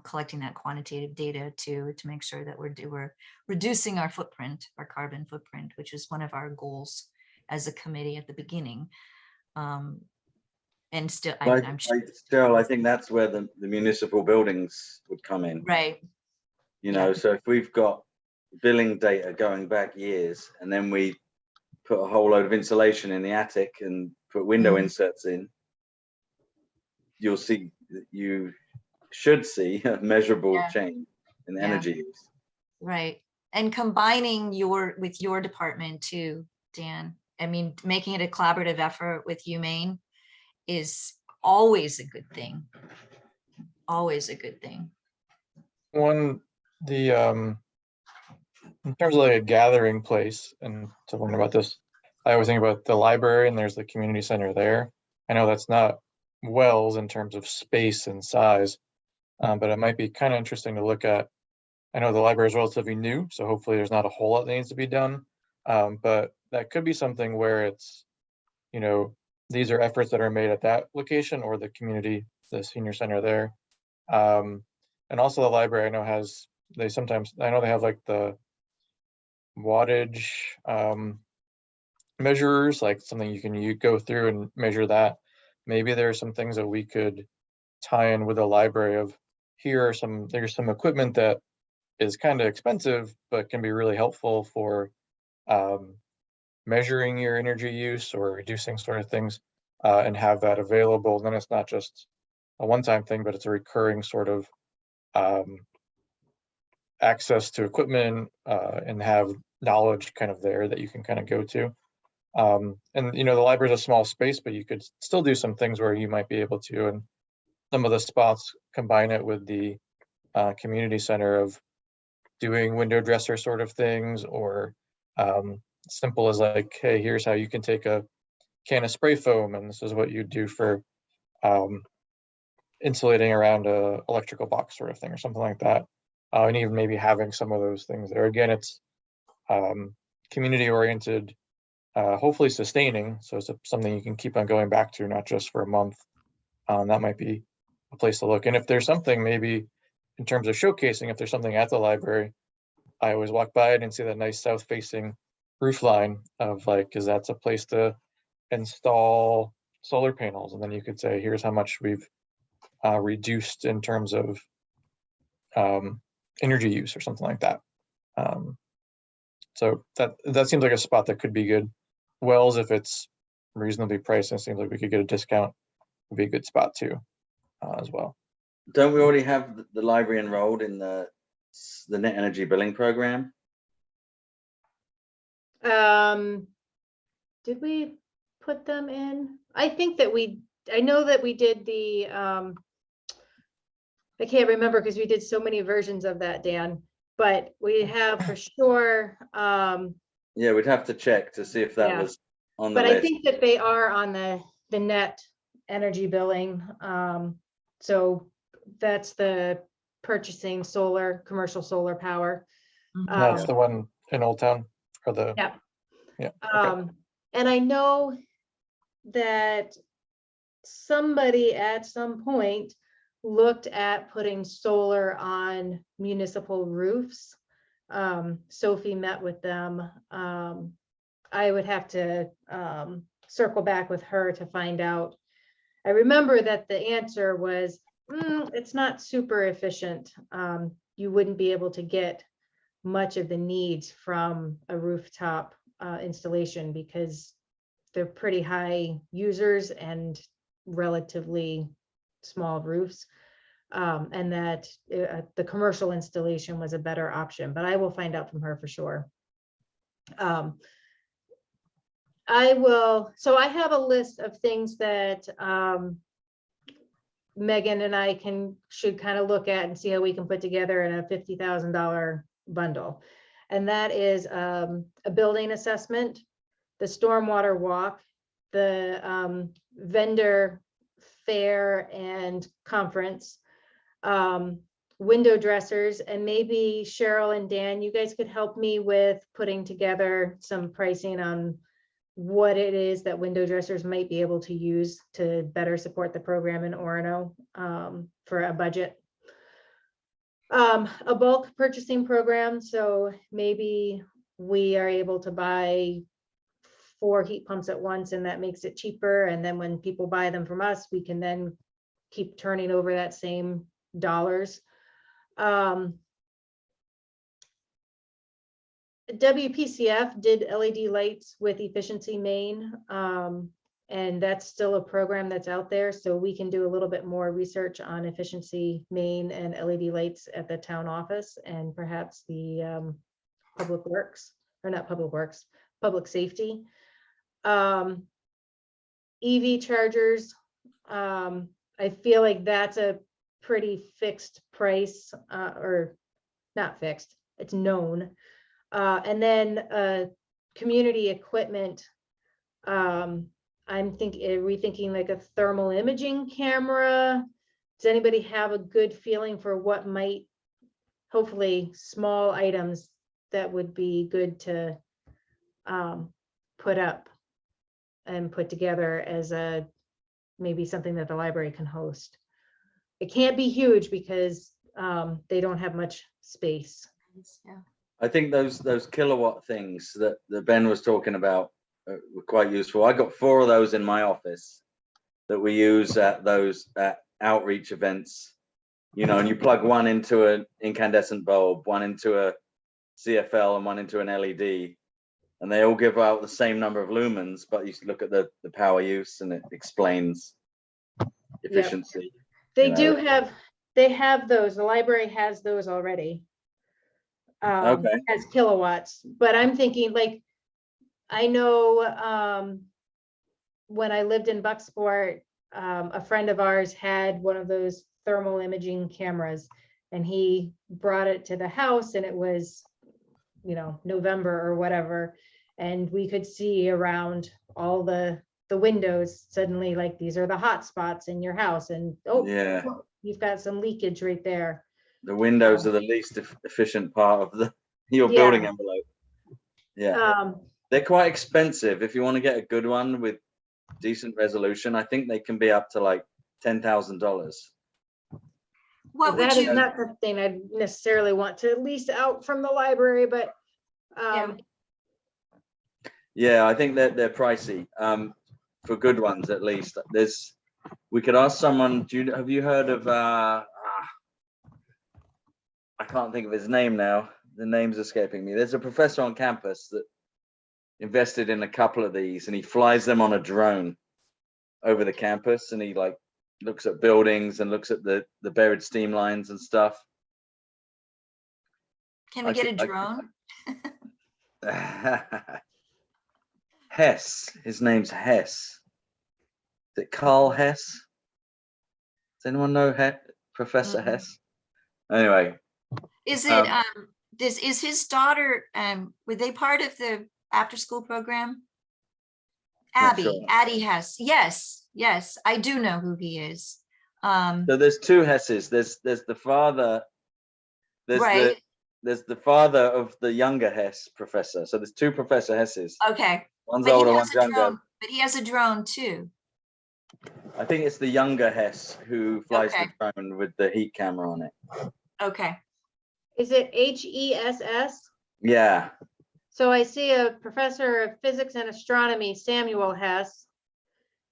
collecting that quantitative data to make sure that we're reducing our footprint, our carbon footprint, which is one of our goals as a committee at the beginning. And still, I'm sure. Still, I think that's where the municipal buildings would come in. Right. So if we've got billing data going back years, and then we put a whole load of insulation in the attic and put window inserts in, you should see a measurable change in energy use. Right. And combining with your department too, Dan. I mean, making it a collaborative effort with UMaine is always a good thing. Always a good thing. In terms of like a gathering place, and to learn about this, I always think about the library, and there's the community center there. I know that's not Wells in terms of space and size, but it might be kind of interesting to look at. I know the library is relatively new, so hopefully there's not a whole lot that needs to be done. But that could be something where it's, these are efforts that are made at that location or the community, the senior center there. And also the library, I know I know they have like the wattage measurers, like something you go through and measure that. Maybe there are some things that we could tie in with the library of, there's some equipment that is kind of expensive, but can be really helpful for measuring your energy use or reducing sort of things, and have that available. And then it's not just a one-time thing, but it's a recurring sort of access to equipment, and have knowledge kind of there that you can kind of go to. And the library is a small space, but you could still do some things where you might be able to, and some of the spots combine it with the community center of doing window dresser sort of things, or simple as like, hey, here's how you can take a can of spray foam, and this is what you do for insulating around a electrical box sort of thing, or something like that. And even maybe having some of those things there. Again, it's community oriented, hopefully sustaining, so it's something you can keep on going back to, not just for a month. That might be a place to look. And if there's something, maybe in terms of showcasing, if there's something at the library, I always walk by it and see that nice south facing roof line of like, because that's a place to install solar panels, and then you could say, here's how much we've reduced in terms of energy use or something like that. So that seems like a spot that could be good. Wells, if it's reasonably priced, and it seems like we could get a discount, would be a good spot too, as well. Don't we already have the library enrolled in the net energy billing program? Did we put them in? I think that I know that we did the, I can't remember because we did so many versions of that, Dan, but we have for sure. Yeah, we'd have to check to see if that Yeah. was on the But I list. think that they are on the net energy billing. So that's the purchasing solar, commercial solar power. That's the one in Old Town, or the Yeah. yeah. Okay. And I know that somebody at some point looked at putting solar on municipal roofs. Sophie met with them. I would have to circle back with her to find out. I remember that the answer was, it's not super efficient. You wouldn't be able to get much of the needs from a rooftop installation because they're pretty high users and relatively small roofs. And that the commercial installation was a better option, but I will find out from her for sure. So I have a list of things that Megan and I should kind of look at and see how we can put together in a $50,000 bundle. And that is a building assessment, the stormwater walk, the vendor fair and conference, window dressers, and maybe Cheryl and Dan, you guys could help me with putting together some pricing on what it is that window dressers might be able to use to better support the program in Orono for a budget. A bulk purchasing program, so maybe we are able to buy 4 heat pumps at once and that makes it cheaper, and then when people buy them from us, we can then keep turning over that same dollars. WPCF did LED lights with Efficiency Maine, and that's still a program that's out there, so we can do a little bit more research on Efficiency Maine and LED lights at the town office, and perhaps the public works, or not public works, public safety. EV chargers, I feel like that's a pretty fixed price, or not fixed, it's known. And then community equipment, I'm rethinking like a thermal imaging camera. Does anybody have a good feeling for what might, hopefully small items that would be good to put up and put together as maybe something that the library can host? It can't be huge because they don't have much space. Yeah. I think those kilowatt things that Ben was talking about were quite useful. I got 4 of those in my office that we use at outreach events, you know, and you plug one into an incandescent bulb, one into a CFL, and one into an LED, and they all give out the same number of lumens, but you look at the power use and it explains efficiency. They have those, the library has those already. Okay. As kilowatts, but I'm thinking, like, I know when I lived in Bucksport, a friend of ours had one of those thermal imaging cameras, and he brought it to the house, and it was, you know, November or whatever, and we could see around all the windows suddenly, like, these are the hot spots in your house, and Yeah, you've got some leakage right there. the windows are the least efficient part of your building envelope. Yeah, they're quite expensive. If you want to get a good one with decent resolution, I think they can be up to like $10,000. What would That is you, not something I'd necessarily want to lease out from the library, but Yeah. Yeah, I think they're pricey. for good ones at least. We could ask someone. Have you heard of? I can't think of his name now. The name's escaping me. There's a professor on campus that invested in a couple of these, and he flies them on a drone over the campus, and he like looks at buildings and looks at the buried steam lines and stuff. Can we get a drone? Hess. His name's Hess. Is it Carl Hess? Does anyone know Professor Hess? Anyway. Is it is his daughter were they part of the after school program? Not Abby, sure. Addie Hess. Yes, I do know who he is. So there's two Hesses. There's the father. Right. There's the father of the younger Hess professor. So there's two Professor Hesses. Okay. One's But older, he has one's a younger. drone, but he has a drone too. I think it's the younger Hess who flies Okay. the drone with the heat camera on it. Okay. Is it HESS? Yeah. So I see a professor of physics and astronomy, Samuel Hess.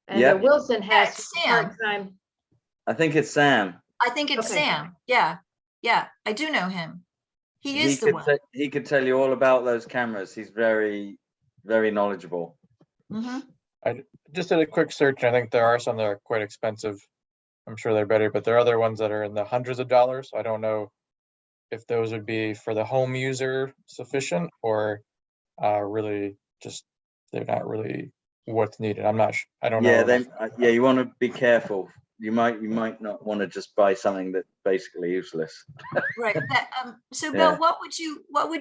And Yep. Wilson Hess, it's Sam. part-time. I think it's Sam. I think it's Okay. Sam. Yeah, I do know him. He is the one. He could tell you all about those cameras. He's very, very knowledgeable. Mhm. I just did a quick search. I think there are some that are quite expensive. I'm sure they're better, but there are other ones that are in the hundreds of dollars. I don't know if those would be for the home user sufficient or really just they're not really what's needed. I'm not sure. I don't know. Yeah, you want to be careful. You might not want to just buy something that's basically useless. Right. So Yeah. Bill, what would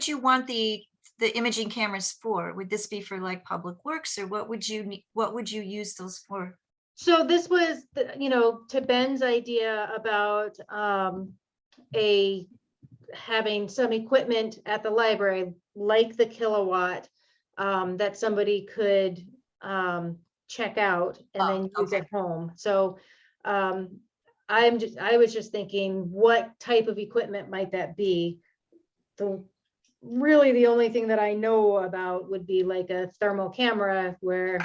you want the imaging cameras for? Would this be for like public works, or what would you use those for? So this was, to Ben's idea about having some equipment at the library, like the kilowatt, that somebody could check out and then use okay. at home. So I was just thinking, what type of equipment might that be? Really the only thing that I know about would be like a thermal camera, where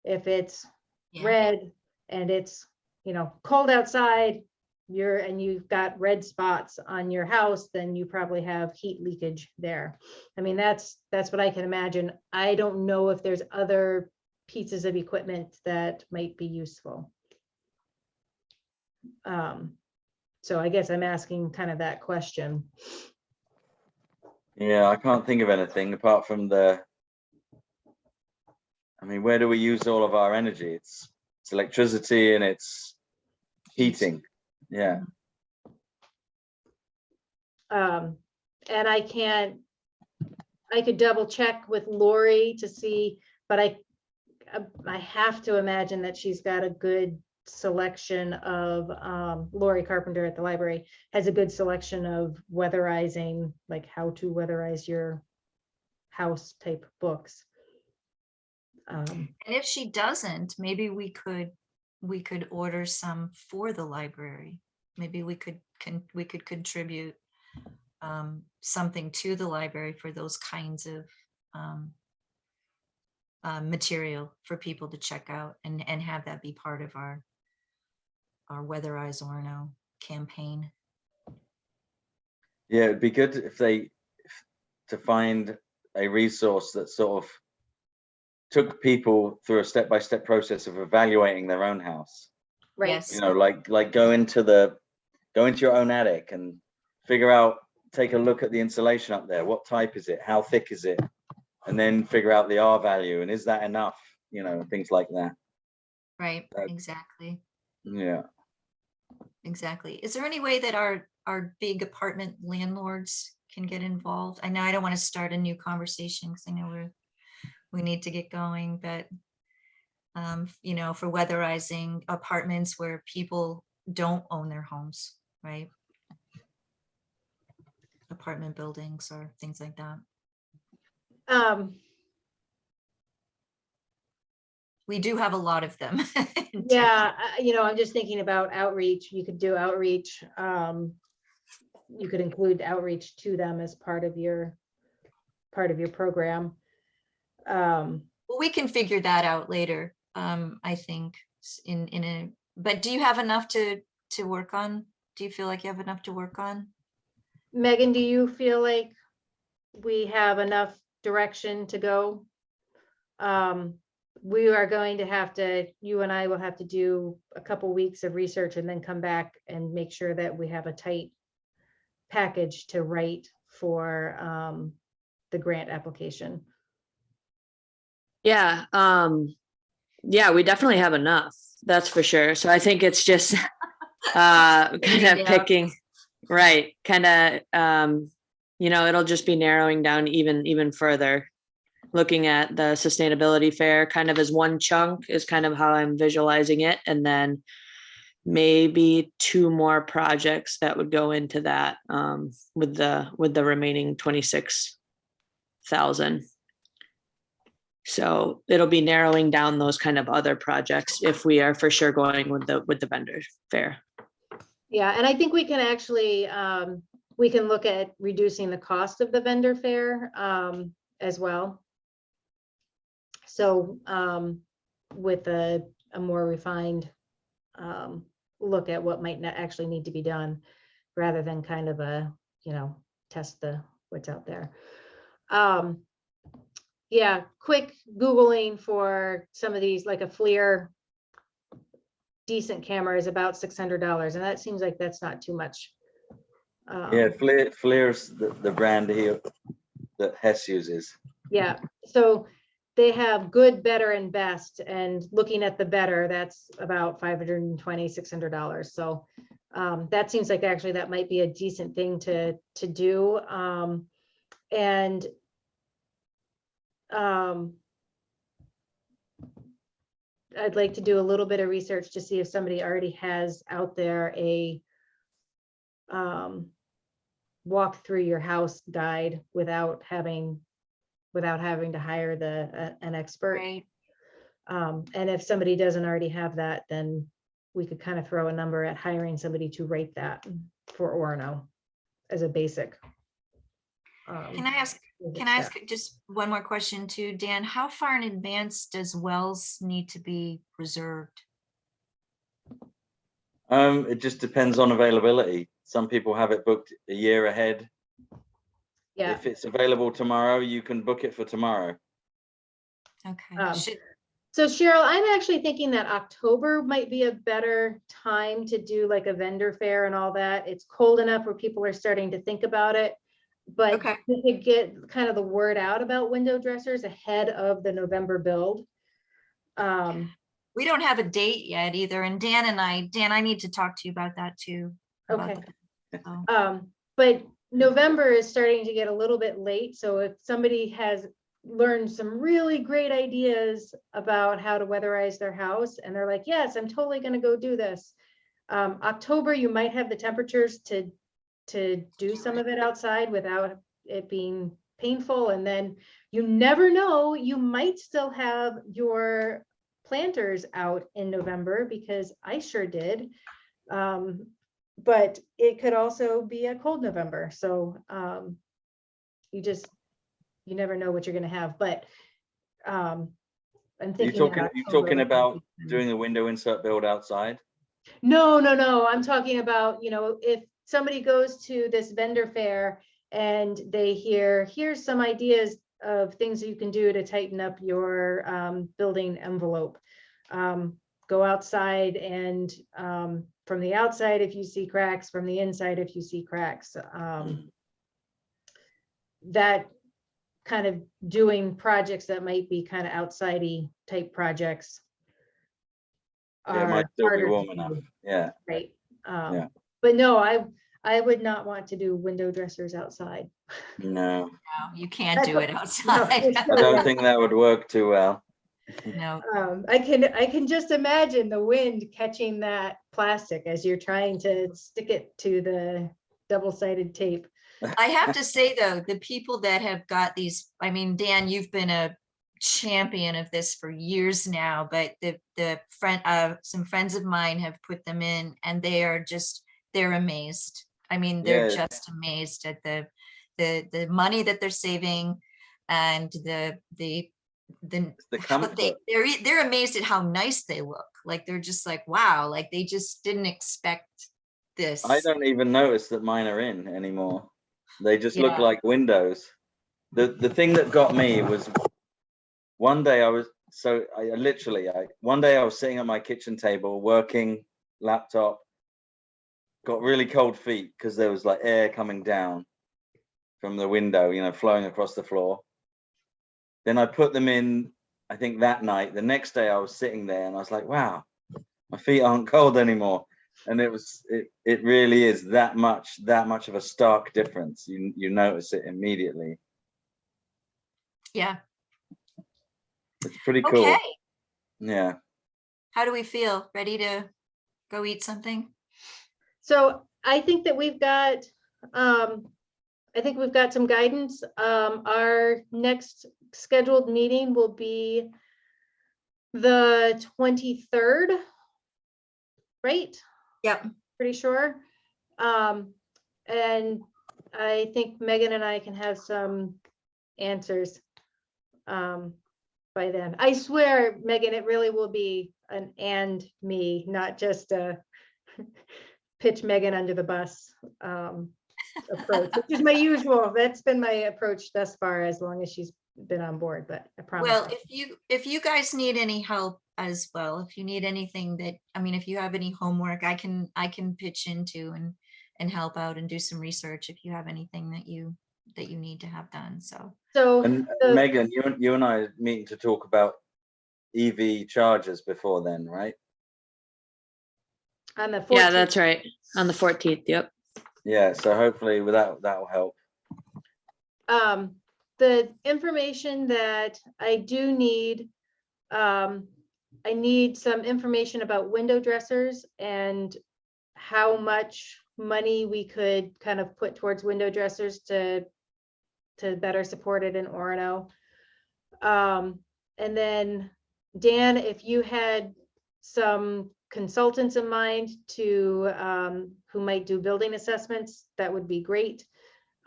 if it's Yeah. red and it's cold outside, you've got red spots on your house, then you probably have heat leakage there. I mean, that's what I can imagine. I don't know if there's other pieces of equipment that might be useful. So I guess I'm asking kind of that question. Yeah, I can't think of anything apart from where do we use all of our energy? It's electricity and it's heating. Yeah. And I could double check with Lori to see, but I have to imagine that she's got a good selection of, Lori Carpenter at the library has a good selection of weatherizing, like how to weatherize your house type books. And if she doesn't, maybe we could order some for the library. Maybe we could contribute something to the library for those kinds of material for people to check out and have that be part of our Weatherize Orono campaign. Yeah, it'd be good if to find a resource that sort of took people through a step-by-step process of evaluating their own house. Right. Yes. Like go into your own attic and take a look at the insulation up there. What type is it? How thick is it? And then figure out the R value, and is that enough? Things like that. Right. Exactly. Yeah. Exactly. Is there any way that our big apartment landlords can get involved? I know I don't want to start a new conversation because I know we need to get going, but for weatherizing apartments where people don't own their homes, right? Apartment buildings or things like that. We do have a lot of them. Yeah, I'm just thinking about outreach. You could do outreach. You could include outreach to them as part of your program. Well, we can figure that out later. I think in a, but do you have enough to work on? Do you feel like you have enough to work on? Megan, do you feel like we have enough direction to go? We are going to have to, you and I will have to do a couple weeks of research and then come back and make sure that we have a tight package to write for the grant application. Yeah, yeah, we definitely have enough, that's for sure. So I think it's just kind Narrowing of down. picking, right, kind of, you know, it'll just be narrowing down even further. Looking at the sustainability fair kind of as one chunk is kind of how I'm visualizing it. And then maybe 2 more projects that would go into that with the remaining 26,000. So it'll be narrowing down those kind of other projects if we are for sure going with the vendor fair. Yeah, and I think we can actually, we can look at reducing the cost of the vendor fair as well. So with a more refined look at what might not actually need to be done, rather than kind of a, you know, test what's out there. Yeah, quick Googling for some of these, like a FLIR decent camera is about $600, and that seems like that's not too much. Yeah, FLIR's the brand here that Hess uses. Yeah, so they have good, better, and best, and looking at the better, that's about $520, $600. So that seems like actually that might be a decent thing to do. And I'd like to do a little bit of research to see if somebody already has out there a walk through your house guide without having to hire an expert. Right. And if somebody doesn't already have that, then we could kind of throw a number at hiring somebody to write that for Orono as a basic. Can I ask just one more question too, Dan? How far in advance does wells need to be reserved? It just depends on availability. Some people have it booked a year ahead. Yeah. If it's available tomorrow, you can book it for tomorrow. Okay. So Cheryl, I'm actually thinking that October might be a better time to do like a vendor fair and all that. It's cold enough where people are starting to think about it. But Okay. we could get kind of the word out about window dressers ahead of the November build. We don't have a date yet either. And Dan, I need to talk to you about that too. about Okay. the- But November is starting to get a little bit late. So if somebody has learned some really great ideas about how to weatherize their house and they're like, yes, I'm totally going to go do this. October, you might have the temperatures to do some of it outside without it being painful. And then you never know, you might still have your planters out in November, because I sure did. But it could also be a cold November. So you never know what you're going to have. But I'm thinking You talking about doing a window insert build outside? No. I'm talking about, you know, if somebody goes to this vendor fair and they here's some ideas of things that you can do to tighten up your building envelope. Go outside and from the outside, if you see cracks, from the inside, if you see cracks, that kind of doing projects that might be kind of outsidey type projects. Yeah, it might still be harder warm to enough. do. Yeah. Right. Yeah. But no, I would not want to do window dressers outside. No, No, you can't do it No, outside. it's I don't think that would work too well. No. I can just imagine the wind catching that plastic as you're trying to stick it to the double-sided tape. I have to say though, the people that have got these, I mean, Dan, you've been a champion of this for years now, but some friends of mine have put them in and they're amazed. I mean, they're Yeah. just amazed at the money that they're saving and the then It's the how comfort. they're amazed at how nice they look. Like they're just like, wow, like they just didn't expect this. I don't even notice that mine are in anymore. They just look Yeah. like windows. The thing that got me was one day one day I was sitting at my kitchen table working, laptop, got really cold feet because there was like air coming down from the window, you know, flowing across the floor. Then I put them in, I think that night. The next day I was sitting there and I was like, wow, my feet aren't cold anymore. And it really is that much of a stark difference. You notice it immediately. Yeah. It's pretty cool. Okay. Yeah. How do we feel? Ready to go eat something? So I think that we've got, some guidance. Our next scheduled meeting will be the 23rd, right? Yep. Pretty sure. And I think Megan and I can have some answers by then. I swear, Megan, it really will be an and me, not just a pitch Megan under the bus approach, which is my usual. That's been my approach thus far, as long as she's been on board, but I promise. Well, if you guys need any help as well, if you need anything that, I mean, if you have any homework, I can pitch into and help out and do some research if you have anything that you need to have done. So And Megan, you and I are meeting to talk about EV chargers before then, right? on the 14th. Yeah, that's right. On the 14th. Yep. Yeah. So hopefully with that will help. The information that I do need, I need some information about window dressers and how much money we could kind of put towards window dressers to better support it in Orono. And then Dan, if you had some consultants in mind to who might do building assessments, that would be great.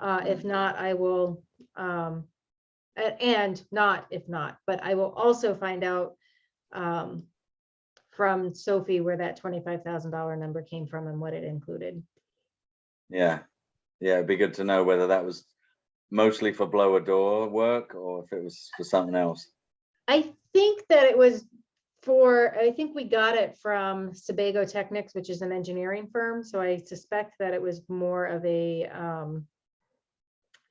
If not, I will, and not if not, but I will also find out from Sophie where that $25,000 number came from and what it included. Yeah. Yeah. It'd be good to know whether that was mostly for blower door work or if it was for something else. I think that it was for, I think we got it from Sebago Technics, which is an engineering firm. So I suspect that it was more of a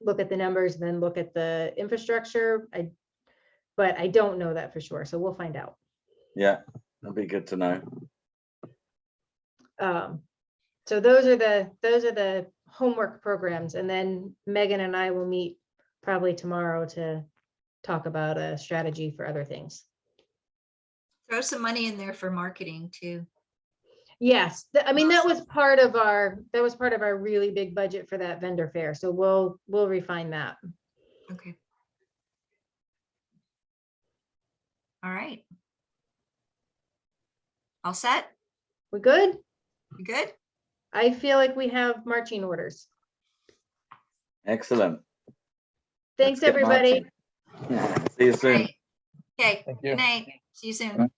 look at the numbers, then look at the infrastructure. But I don't know that for sure. So we'll find out. Yeah, that'd be good to know. So those are the homework programs, and then Megan and I will meet probably tomorrow to talk about a strategy for other things. throw some money in there for marketing too. Yes, I mean, that was part of our really big budget for that vendor fair. So we'll refine that. Okay. All right. All set? We good? You good? I feel like we have marching orders. Excellent. Thanks, Let's get everybody. marching. See you All soon. right. Okay. Thank you. Good night. See you soon.